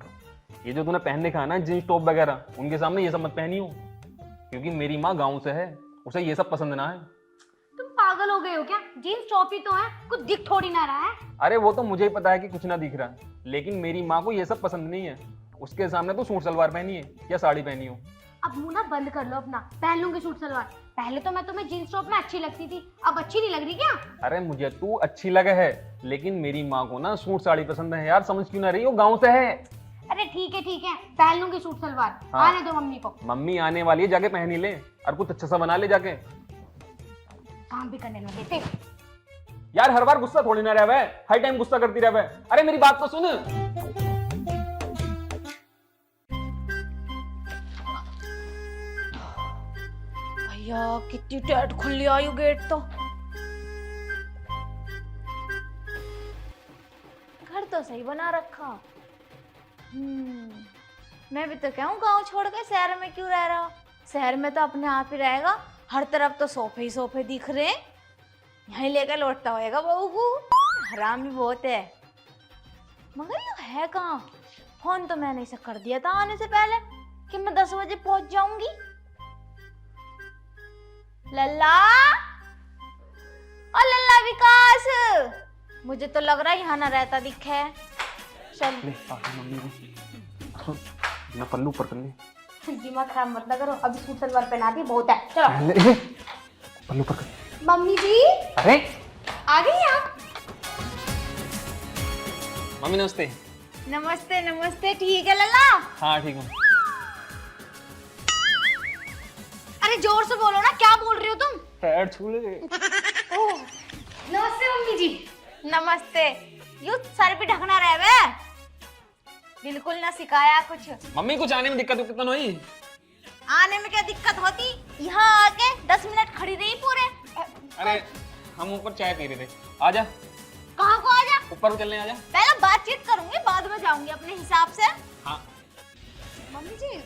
S3: ये जो तूने पहन देखा है ना जींस टॉप वगैरह, उनके सामने ये सब मत पहनी हो, क्योंकि मेरी माँ गाँव से है, उसे ये सब पसंद ना है।
S2: तुम पागल हो गए हो क्या? जीन्स टॉप ही तो है, कुछ दिख थोड़ी ना रहा है।
S3: अरे वो तो मुझे ही पता है कि कुछ ना दिख रहा है, लेकिन मेरी माँ को ये सब पसंद नहीं है। उसके सामने तो सूट सलवार पहनी है या साड़ी पहनी हो।
S2: अब मुंह ना बंद कर लो अपना, पहन लूंगी सूट सलवार। पहले तो मैं तुम्हें जीन्स टॉप में अच्छी लगती थी, अब अच्छी नहीं लग रही क्या?
S3: अरे मुझे तू अच्छी लगे है, लेकिन मेरी माँ को ना सूट साड़ी पसंद है यार, समझ क्यों ना रही हो, गाँव से है।
S2: अरे ठीक है, पहन लूंगी सूट सलवार।
S3: हाँ।
S2: आने दो मम्मी को।
S3: मम्मी आने वाली है, जाके पहन ही ले, और कुछ अच्छा सा बना ले जाके।
S2: काम भी करने लगे थे।
S3: यार हर बार गुस्सा थोड़ी ना रहे, हर टाइम गुस्सा करती रहे। अरे मेरी बात तो सुन।
S5: भैया कितनी टाइट खुली आई गेट तो। घर तो सही बना रखा। मैं भी तो कहूँ गांव छोड़ के शहर में क्यों रह रहा हूँ? शहर में तो अपने आप ही रहेगा, हर तरफ तो सोफे ही सोफे दिख रहे, यहीं लेकर लौटता होएगा बहू को। हराम भी बहुत है। मगर ये है कहाँ? फोन तो मैंने इसे कर दिया था आने से पहले कि मैं 10 बजे पहुंच जाऊंगी। लल्ला, ओ लल्ला विकास, मुझे तो लग रहा है यहाँ ना रहता दिखे। चल
S3: ना पल्लू ऊपर कर ले।
S2: दिमाग खराब मत ना करो, अभी सूट सलवार पहना दी बहुत है। चलो
S3: पल्लू ऊपर कर।
S2: मम्मी जी
S3: अरे
S2: आ गई आप?
S3: मम्मी नमस्ते।
S5: नमस्ते नमस्ते। ठीक है लल्ला?
S3: हाँ ठीक हूँ।
S2: अरे जोर से बोलो ना, क्या बोल रही हो तुम?
S3: पैर छू ले।
S2: नमस्ते मम्मी जी।
S5: नमस्ते। यू सर भी ढकना रहे बे, बिल्कुल ना सिखाया कुछ।
S3: मम्मी कुछ आने में दिक्कत तो नहीं?
S5: आने में क्या दिक्कत होती, यहाँ आके 10 मिनट खड़ी रही पूरे।
S3: अरे हम ऊपर चाय पी रहे थे, आजा।
S5: कहाँ को आजा?
S3: ऊपर चलने आजा।
S5: पहले बातचीत करूंगी, बाद में जाऊंगी अपने हिसाब से।
S3: हाँ
S5: मम्मी जी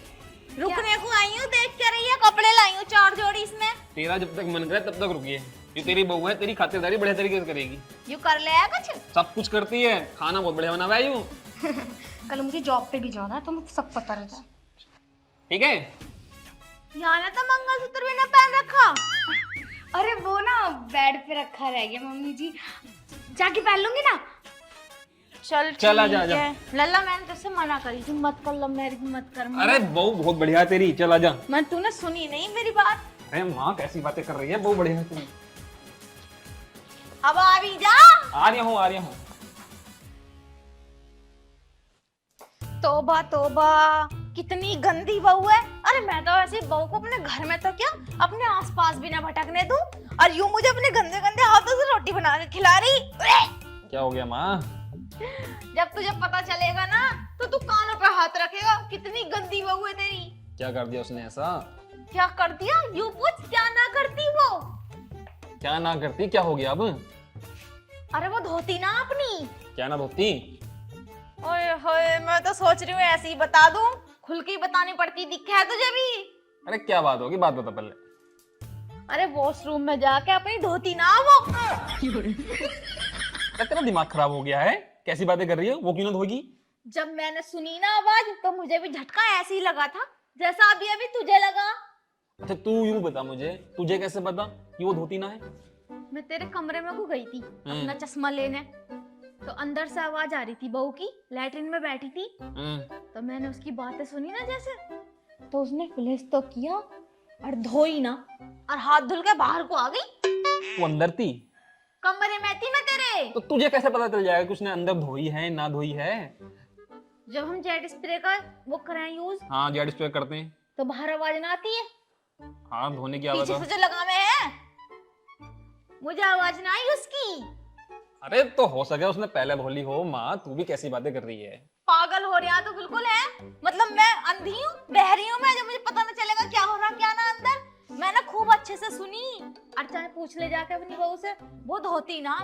S5: रुकने को आई हूँ, देख के रही है, कपड़े लाई हूँ 4 जोड़ी इसमें।
S3: तेरा जब तक मन करे तब तक रुकिए, ये तेरी बहू है, तेरी खातिरदारी बढ़िया तरीके से करेगी।
S5: यू कर ले कुछ।
S3: सब कुछ करती है, खाना बहुत बढ़िया बना हुआ है यूं।
S2: कल मुझे जॉब पे भी जाना है तो मुझे सब पता रहता है।
S3: ठीक है?
S5: यहाँ ने तो मंगलसूत्र भी ना पहन रखा।
S2: अरे वो ना बेड पे रखा रह गया मम्मी जी, जाके पहन लूंगी ना।
S3: चल आजा आजा।
S5: लल्ला मैंने तुझसे मना करी थी, मत कर लव मैरिज मत कर।
S3: अरे बहू बहुत बढ़िया है तेरी, चल आजा।
S5: मैं तूने सुनी नहीं मेरी बात।
S3: अरे माँ कैसी बातें कर रही है, बहुत बढ़िया है तू।
S5: अब आ भी जा।
S3: आ रही हूँ।
S5: तोबा तोबा, कितनी गंदी बहू है। अरे मैं तो ऐसी बहू को अपने घर में तो क्या, अपने आसपास भी ना भटकने दूं, और यूं मुझे अपने गंदे गंदे हाथों से रोटी बना के खिला रही।
S3: क्या हो गया माँ?
S5: जब तुझे पता चलेगा ना तो तू कानों पे हाथ रखेगा, कितनी गंदी बहू है तेरी।
S3: क्या कर दिया उसने ऐसा?
S5: क्या कर दिया? यूं पूछ, क्या ना करती वो?
S3: क्या ना करती, क्या हो गया अब?
S5: अरे वो धोती ना अपनी।
S3: क्या ना धोती?
S5: ओए होए, मैं तो सोच रही हूँ ऐसे ही बता दूं, खुल के ही बतानी पड़ती, दिखा है तुझे भी?
S3: अरे क्या बात होगी, बात बता पहले।
S5: अरे वॉशरूम में जाके अपनी धोती ना वो।
S3: तेरा दिमाग खराब हो गया है, कैसी बातें कर रही है, वो क्यों ना धोएगी?
S5: जब मैंने सुनी ना आवाज तो मुझे भी झटका ऐसे ही लगा था जैसा अभी अभी तुझे लगा।
S3: अच्छा तू यूं बता मुझे, तुझे कैसे पता कि वो धोती ना है?
S5: मैं तेरे कमरे में को गई थी अपना चश्मा लेने, तो अंदर से आवाज आ रही थी बहू की, लैट्रिन में बैठी थी। तो मैंने उसकी बातें सुनी ना जैसे, तो उसने फ्लैश तो किया और धोई ना, और हाथ धुल के बाहर को आ गई।
S3: वो अंदर थी?
S5: कमरे में थी मैं तेरे।
S3: तो तुझे कैसे पता चल जाएगा कि उसने अंदर धोई है ना धोई है?
S5: जब हम जेट स्प्रे का वो कराएं यूज,
S3: हाँ जेट स्प्रे करते हैं
S5: तो बाहर आवाज ना आती है?
S3: हाँ धोने की आवाज।
S5: पीछे से जो लगामे है, मुझे आवाज ना आई उसकी।
S3: अरे तो हो सके उसने पहले धो ली हो। माँ तू भी कैसी बातें कर रही है?
S5: पागल हो रहा तो बिल्कुल है, मतलब मैं अंधी हूँ, बहरी हूँ मैं, जब मुझे पता न चलेगा क्या हो रहा क्या ना अंदर। मैंने खूब अच्छे से सुनी, और चाहे पूछ ले जाके अपनी बहू से, वो धोती ना।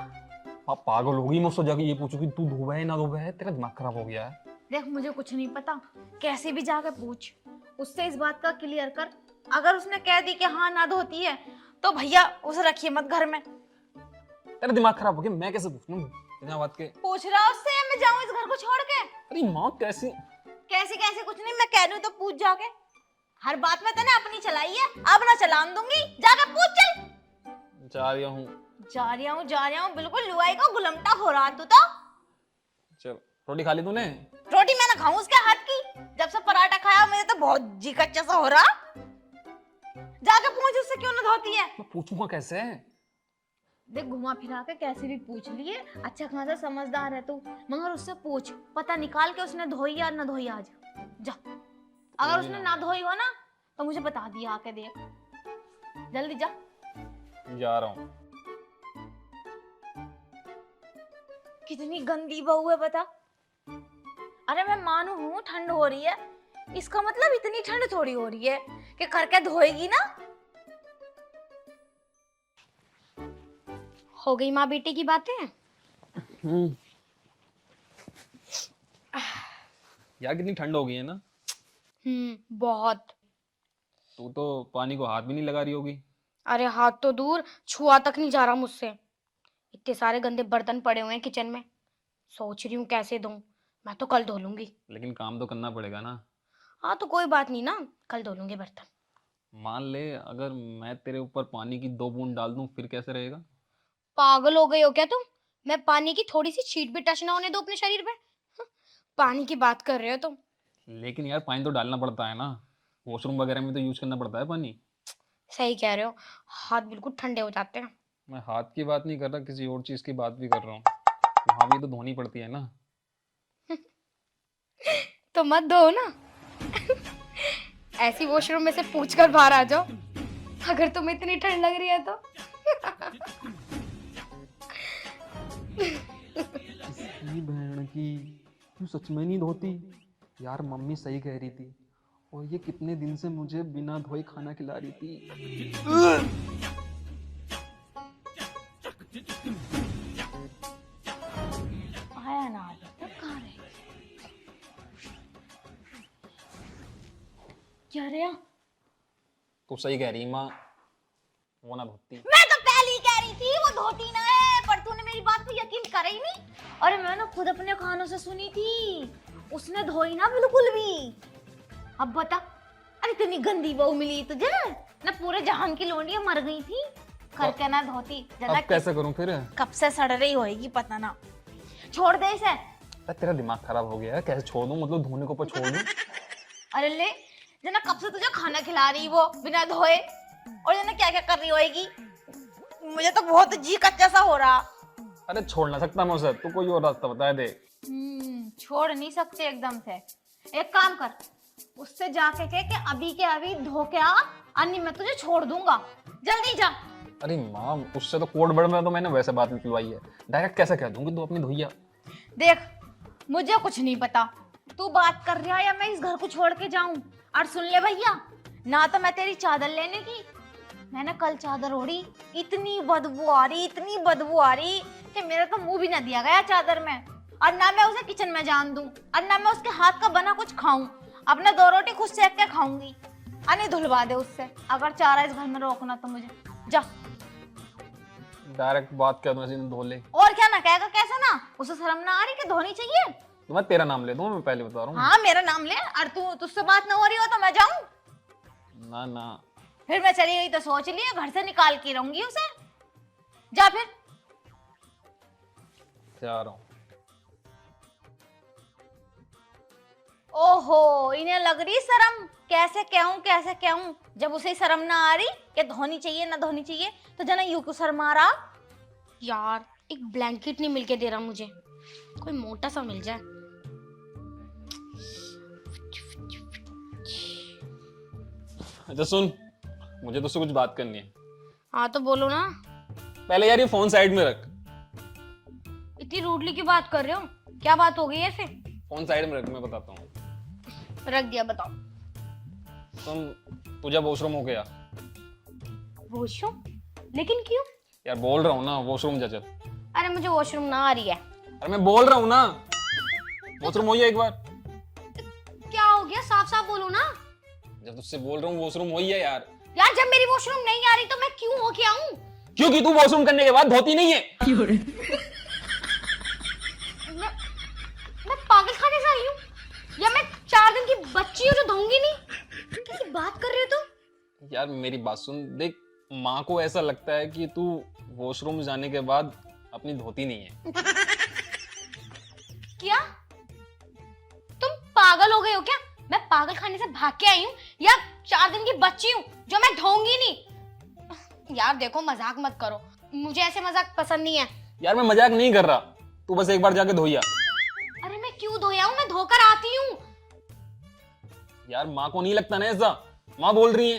S3: आप पागल होगी, मैं उससे जाके ये पूछूं कि तू धोबा है ना धोबा है, तेरा दिमाग खराब हो गया है।
S2: देख मुझे कुछ नहीं पता, कैसे भी जाके पूछ उससे, इस बात का क्लियर कर। अगर उसने कह दी कि हाँ ना धोती है तो भैया उसे रखिए मत घर में।
S3: तेरा दिमाग खराब हो गया, मैं कैसे पूछूं बिना बात के?
S2: पूछ रहा उससे, मैं जाऊं इस घर को छोड़ के?
S3: अरे माँ कैसे?
S2: कैसे कैसे कुछ नहीं, मैं कह रही हूं तो पूछ जाके। हर बात में तने अपनी चलाई है, अब ना चलान दूंगी, जाके पूछ चल।
S3: जा रहा हूँ
S2: जा रहा हूँ, बिल्कुल लुआई को गुलमटा हो रहा तू तो।
S3: चल रोटी खा ली तूने?
S2: रोटी मैं ना खाऊं उसके हाथ की, जब से पराठा खाया मुझे तो बहुत जी कच्चा सा हो रहा। जाके पूछ उससे क्यों ना धोती है।
S3: मैं पूछूंगा कैसे?
S2: देख घुमा फिरा के कैसे भी पूछ लिए, अच्छा खासा समझदार है तू, मगर उससे पूछ, पता निकाल के उसने धोई या ना धोई आज। जा, अगर उसने ना धोई हो ना तो मुझे बता दिया आके, देख जल्दी जा।
S3: जा रहा हूँ।
S2: कितनी गंदी बहू है बता। अरे मैं मानू हूँ ठंड हो रही है, इसका मतलब इतनी ठंड थोड़ी हो रही है कि करके धोएगी ना। हो गई माँ बेटे की बातें।
S3: यार कितनी ठंड हो गई है ना।
S2: बहुत।
S3: तू तो पानी को हाथ भी नहीं लगा रही होगी।
S2: अरे हाथ तो दूर, छुआ तक नहीं जा रहा मुझसे। इतने सारे गंदे बर्तन पड़े हुए हैं किचन में, सोच रही हूँ कैसे धोऊं। मैं तो कल धो लूंगी।
S3: लेकिन काम तो करना पड़ेगा ना।
S2: हाँ तो कोई बात नहीं ना, कल धो लूंगी बर्तन।
S3: मान ले अगर मैं तेरे ऊपर पानी की 2 बूंद डाल दूं फिर कैसे रहेगा?
S2: पागल हो गई हो क्या तुम? मैं पानी की थोड़ी सी छींट भी टच ना होने दो अपने शरीर पे। पानी की बात कर रहे हो तुम?
S3: लेकिन यार पानी तो डालना पड़ता है ना, वॉशरूम वगैरह में तो यूज करना पड़ता है पानी।
S2: सही कह रहे हो, हाथ बिल्कुल ठंडे हो जाते हैं।
S3: मैं हाथ की बात नहीं कर रहा, किसी और चीज की बात भी कर रहा हूँ। वहां भी तो धोनी पड़ती है ना।
S2: तो मत धो ना। ऐसी वॉशरूम में से पूछ कर बाहर आ जाओ, अगर तुम्हें इतनी ठंड लग रही है तो।
S3: बहन की तू सच में नहीं धोती? यार मम्मी सही कह रही थी, और ये कितने दिन से मुझे बिना धोए खाना खिला रही थी।
S2: आया ना आज तक कहाँ रहे? क्या रे?
S3: तू सही कह रही माँ, वो ना धोती।
S2: मैं तो पहले ही कह रही थी वो धोती ना है, पर तूने मेरी बात पे यकीन करा ही नहीं। अरे मैंने खुद अपने कानों से सुनी थी, उसने धोई ना बिल्कुल भी। अब बता, अरे इतनी गंदी बहू मिली तुझे ना, पूरे जहान की लोंडियां मर गई थी करके ना धोती।
S3: अब कैसे करूं फिर?
S2: कब से सड़ रही होएगी पता ना। छोड़ दे इसे।
S3: तेरा दिमाग खराब हो गया है, कैसे छोड़ दूं? मतलब धोने को ऊपर छोड़ दूं?
S2: अरे ले जना, कब से तुझे खाना खिला रही वो बिना धोए, और जना क्या क्या कर रही होएगी। मुझे तो बहुत जी कच्चा सा हो रहा।
S3: अरे छोड़ ना सकता मैं उसे, तू कोई और रास्ता बता दे।
S2: छोड़ नहीं सकते एकदम से। एक काम कर, उससे जाके कह के अभी के अभी धो के आ, अन्य मैं तुझे छोड़ दूंगा, जल्दी जा।
S3: अरे माँ उससे तो कोड वर्ड में तो मैंने वैसे बात निकलवाई है, डायरेक्ट कैसे कह दूंगी तू अपनी धोइया?
S2: देख मुझे कुछ नहीं पता, तू बात कर रहा है या मैं इस घर को छोड़ के जाऊं। और सुन ले भैया, ना तो मैं तेरी चादर लेने की, मैंने कल चादर ओढ़ी, इतनी बदबू आ रही, इतनी बदबू आ रही कि मेरा तो मुंह भी ना दिया गया चादर में। और ना मैं उसे किचन में जान दूं, और ना मैं उसके हाथ का बना कुछ खाऊं। अपने 2 रोटी खुद सेक के खाऊंगी, अनि धुलवा दे उससे। अगर चाह रहा है इस घर में रोकना तो मुझे जा।
S3: डायरेक्ट बात कर दूं, धो ले।
S2: और क्या ना कहेगा, कैसे ना, उसे शर्म ना आ रही कि धोनी चाहिए।
S3: तो मैं तेरा नाम ले दूं, मैं पहले बता रहा हूँ।
S2: हाँ मेरा नाम ले, और तू तुझसे बात ना हो रही हो तो मैं जाऊं?
S3: ना ना
S2: फिर मैं चली गई तो सोच लिए घर से निकाल के रहूंगी उसे। जा फिर।
S3: जा रहा हूँ।
S2: ओहो इन्हें लग रही शर्म, कैसे कहूं जब उसे शर्म ना आ रही कि धोनी चाहिए ना धोनी चाहिए, तो जना यूं क्यों शर्मा रहा। यार एक ब्लैंकेट नहीं मिलके दे रहा मुझे, कोई मोटा सा मिल जाए।
S3: अच्छा सुन, मुझे तुझसे कुछ बात करनी है।
S2: हाँ तो बोलो ना।
S3: पहले यार ये फोन साइड में रख।
S2: इतनी रूडली की बात कर रहे हो, क्या बात हो गई ऐसे?
S3: फोन साइड में रख, मैं बताता हूँ।
S2: रख दिया, बताओ।
S3: तुम तुझे वॉशरूम हो गया?
S2: वॉशरूम? लेकिन क्यों?
S3: यार बोल रहा हूँ ना, वॉशरूम जा चल।
S2: अरे मुझे वॉशरूम ना आ रही है।
S3: अरे मैं बोल रहा हूँ ना, वॉशरूम हो एक बार।
S2: क्या हो गया, साफ साफ बोलो ना।
S3: जब तुझसे बोल रहा हूँ वॉशरूम हो है यार।
S2: यार जब मेरी वॉशरूम नहीं आ रही तो मैं क्यों हो के आऊं?
S3: क्योंकि तू वॉशरूम करने के बाद धोती नहीं है।
S2: मैं पागल खाने से आई हूँ या मैं 4 दिन की बच्ची हूँ जो धोऊंगी नहीं? कैसी बात कर रहे हो तुम?
S3: यार मेरी बात सुन, देख माँ को ऐसा लगता है कि तू वॉशरूम जाने के बाद अपनी धोती नहीं है।
S2: क्या तुम पागल हो गए हो क्या? मैं पागल खाने से भाग के आई हूँ या 4 दिन की बच्ची हूँ जो मैं धोऊंगी नहीं? यार देखो मजाक मत करो, मुझे ऐसे मजाक पसंद नहीं है।
S3: यार मैं मजाक नहीं कर रहा, तू बस एक बार जाके धोइया।
S2: अरे मैं क्यों धोया हूँ, मैं धोकर आती हूँ।
S3: यार माँ को नहीं लगता ना ऐसा, माँ बोल रही है।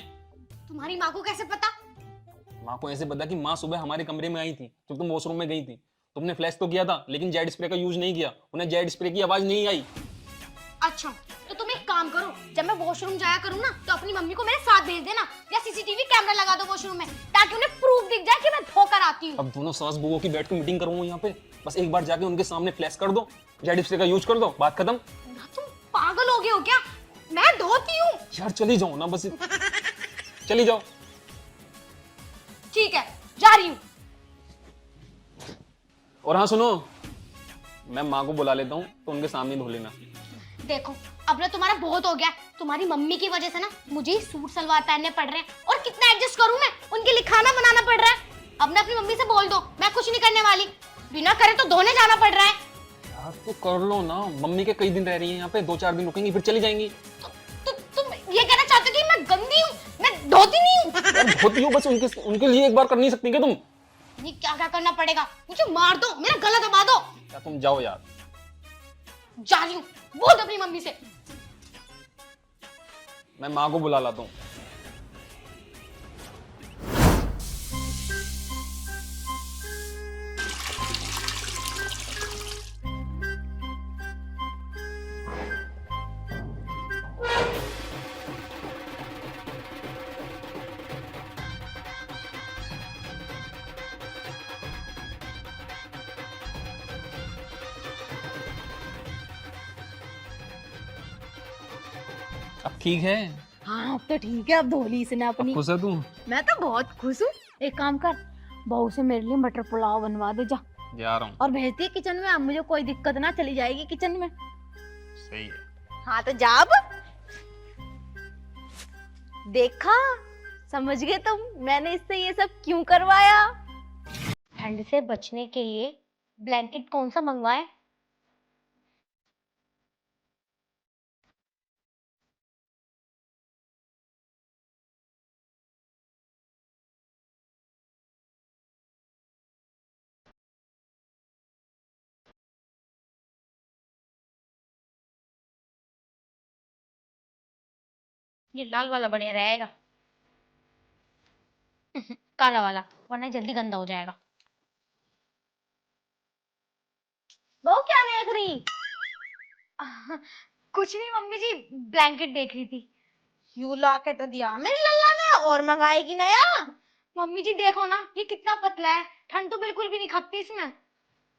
S2: तुम्हारी माँ को कैसे पता?
S3: माँ को ऐसे पता कि माँ सुबह हमारे कमरे में आई थी जब तुम वॉशरूम में गई थी। तुमने फ्लैश तो किया था लेकिन जेड स्प्रे का यूज नहीं किया, उन्हें जेड स्प्रे की आवाज नहीं आई।
S2: अच्छा तो तुम एक काम करो, जब मैं वॉशरूम जाया करूँ ना तो अपनी मम्मी को मेरे साथ भेज देना या सीसीटीवी कैमरा लगा दो वॉशरूम में, ताकि उन्हें प्रूफ दिख जाए कि मैं धोकर आती हूँ।
S3: अब दोनों सास बहुओं की बैठ के मीटिंग करूंगा यहाँ पे, बस एक बार जाके उनके सामने फ्लैश कर दो, जेड स्प्रे का यूज कर दो, बात खत्म।
S2: तुम पागल हो गए हो क्या? मैं धोती हूँ।
S3: यार चली जाओ ना बस, चली जाओ।
S2: ठीक है जा रही हूँ।
S3: और हाँ सुनो, मैं माँ को बुला लेता हूँ तो उनके सामने धो लेना।
S2: देखो अब ना तुम्हारा बहुत हो गया, तुम्हारी मम्मी की वजह से ना मुझे ही सूट सलवार पहनने पड़ रहे हैं और कितना एडजस्ट करूं मैं, उनके लिए खाना बनाना पड़ रहा है। अब ना अपनी मम्मी से बोल दो मैं कुछ नहीं करने वाली, बिना करे तो धोने जाना पड़ रहा है।
S3: यार तो कर लो ना, मम्मी के कई दिन रह रही है यहाँ पे, 2-4 दिन रुकेंगी फिर चली जाएंगी।
S2: तुम ये कहना चाहते हो कि मैं गंदी हूँ, मैं धोती नहीं हूँ?
S3: यार धोती हो बस, उनके लिए एक बार कर नहीं सकती क्या तुम?
S2: नहीं क्या क्या करना पड़ेगा, मुझे मार दो, मेरा गला दबा दो।
S3: यार तुम जाओ यार।
S2: जा रही हूँ, बोल दो अपनी मम्मी से।
S3: मैं माँ को बुला लाता हूँ। अब ठीक है?
S5: हाँ अब तो ठीक है, अब धो ली इसने अपनी।
S3: खुश है तू?
S5: मैं तो बहुत खुश हूँ। एक काम कर, बहू से मेरे लिए मटर पुलाव बनवा दे जा,
S3: जा रहा हूँ।
S5: और भेज दिए किचन में। अब मुझे कोई दिक्कत ना, चली जाएगी किचन में।
S3: सही है।
S5: हाँ तो जा अब। देखा, समझ गए तुम मैंने इससे ये सब क्यों करवाया।
S2: ठंड से बचने के लिए ब्लैंकेट कौन सा मंगवाए? ये लाल वाला बढ़िया रहेगा। काला वाला, वरना जल्दी गंदा हो जाएगा।
S5: वो क्या देख रही।
S2: कुछ नहीं मम्मी जी, ब्लैंकेट देख रही थी।
S5: यू ला के तो दिया मेरे लल्ला ने, और मंगाएगी नया।
S2: मम्मी जी देखो ना, ये कितना पतला है, ठंड तो बिल्कुल भी नहीं खपती इसमें।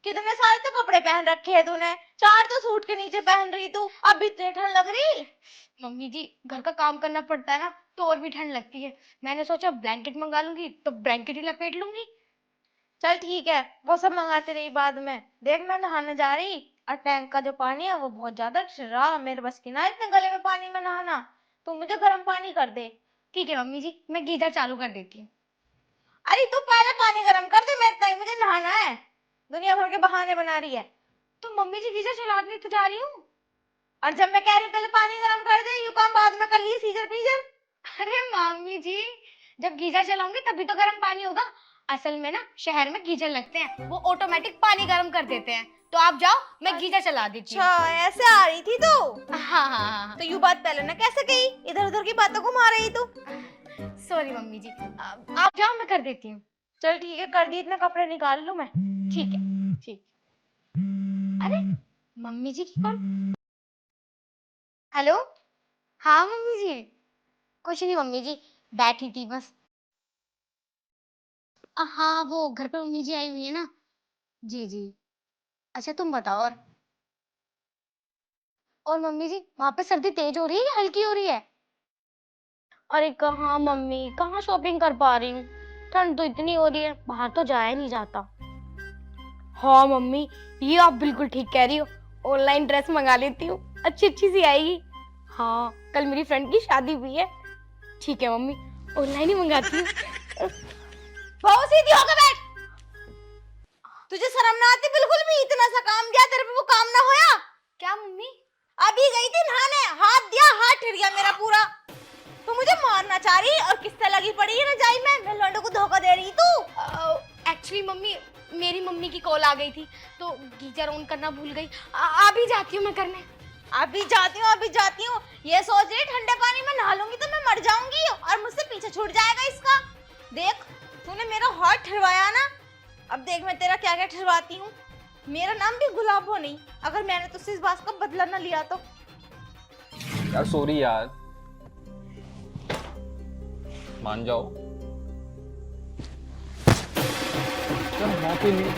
S5: कितने सारे तो कपड़े पहन रखे है तूने, 4 तो सूट के नीचे पहन रही तू, अब इतनी ठंड लग रही।
S2: मम्मी जी घर का काम करना पड़ता है ना, तो और भी ठंड लगती है। मैंने सोचा ब्लैंकेट मंगा लूंगी तो ब्लैंकेट ही लपेट लूंगी।
S5: चल ठीक है, वो सब मंगाते रही बाद में। देख मैं नहाने जा रही, और टैंक का जो पानी है वो बहुत ज्यादा ठंडा, मेरे बस की ना इतने गले में पानी में नहाना। तू मुझे गर्म पानी कर दे।
S2: ठीक है मम्मी जी, मैं गीजर चालू कर देती हूँ।
S5: अरे तू पहले पानी गर्म कर दे, मैं इतना ही मुझे नहाना है। दुनिया भर के बहाने बना रही है।
S2: तो मम्मी जी गीजर चलाने तो जा रही हूँ।
S5: और जब मैं कह रही हूँ पहले पानी गर्म कर दे, यू काम बाद में कर ली सीजर पीजर।
S2: अरे मम्मी जी, जब गीजर चलाऊंगी तभी तो गर्म पानी होगा। असल में ना शहर में गीजर लगते हैं, वो ऑटोमेटिक पानी गर्म कर देते हैं। तो आप जाओ, मैं गीजर चला देती हूँ।
S5: अच्छा ऐसे आ रही थी तू।
S2: हाँ हाँ हाँ।
S5: तो यू बात पहले ना कैसे कही, इधर उधर की बातों घुमा रही तू।
S2: सॉरी मम्मी जी, आप जाओ मैं कर देती हूँ।
S5: चल ठीक है कर दी, इतने कपड़े निकाल लूं मैं।
S2: ठीक है ठीक। अरे मम्मी जी की कॉल। हेलो, हाँ मम्मी जी। कुछ नहीं मम्मी जी, बैठी थी बस। हाँ वो घर पे मम्मी जी आई हुई है ना, जी जी। अच्छा तुम बताओ और मम्मी जी वहां पे सर्दी तेज हो रही है या हल्की हो रही है? अरे कहाँ मम्मी, कहाँ शॉपिंग कर पा रही हूँ, ठंड तो इतनी हो रही है, बाहर तो जाया नहीं जाता। हाँ मम्मी, ये आप बिल्कुल ठीक कह रही हो, ऑनलाइन ड्रेस मंगा लेती हूँ, अच्छी अच्छी सी आएगी। हाँ कल मेरी फ्रेंड की शादी भी है। ठीक है मम्मी, ऑनलाइन ही मंगाती हूँ।
S5: बहू सीधी होकर बैठ। तुझे शर्म ना आती बिल्कुल भी? इतना सा काम दिया तेरे पे, वो काम ना होया?
S2: क्या मम्मी?
S5: अभी गई थी नहाने, हाथ दिया, हाथ ठिर गया मेरा पूरा। तो मुझे मारना चाह रही और किससे लगी पड़ी है रजाई में? मैं लौंडे को धोखा दे रही तू?
S2: एक्चुअली मम्मी, मेरी मम्मी की कॉल आ गई थी तो गीजर ऑन करना भूल गई। अभी जाती हूँ मैं करने।
S5: अभी जाती हूँ, अभी जाती हूँ। ये सोच रही ठंडे पानी में नहा लूंगी तो मैं मर जाऊंगी और मुझसे पीछे छूट जाएगा इसका। देख, तूने मेरा हाथ ठिरवाया ना, अब देख मैं तेरा क्या क्या ठिरवाती हूँ। मेरा नाम भी गुलाबो नहीं, अगर मैंने तुझसे इस बात का बदला न लिया तो।
S1: यार सॉरी यार, मान जाओ। यार मौत ही नहीं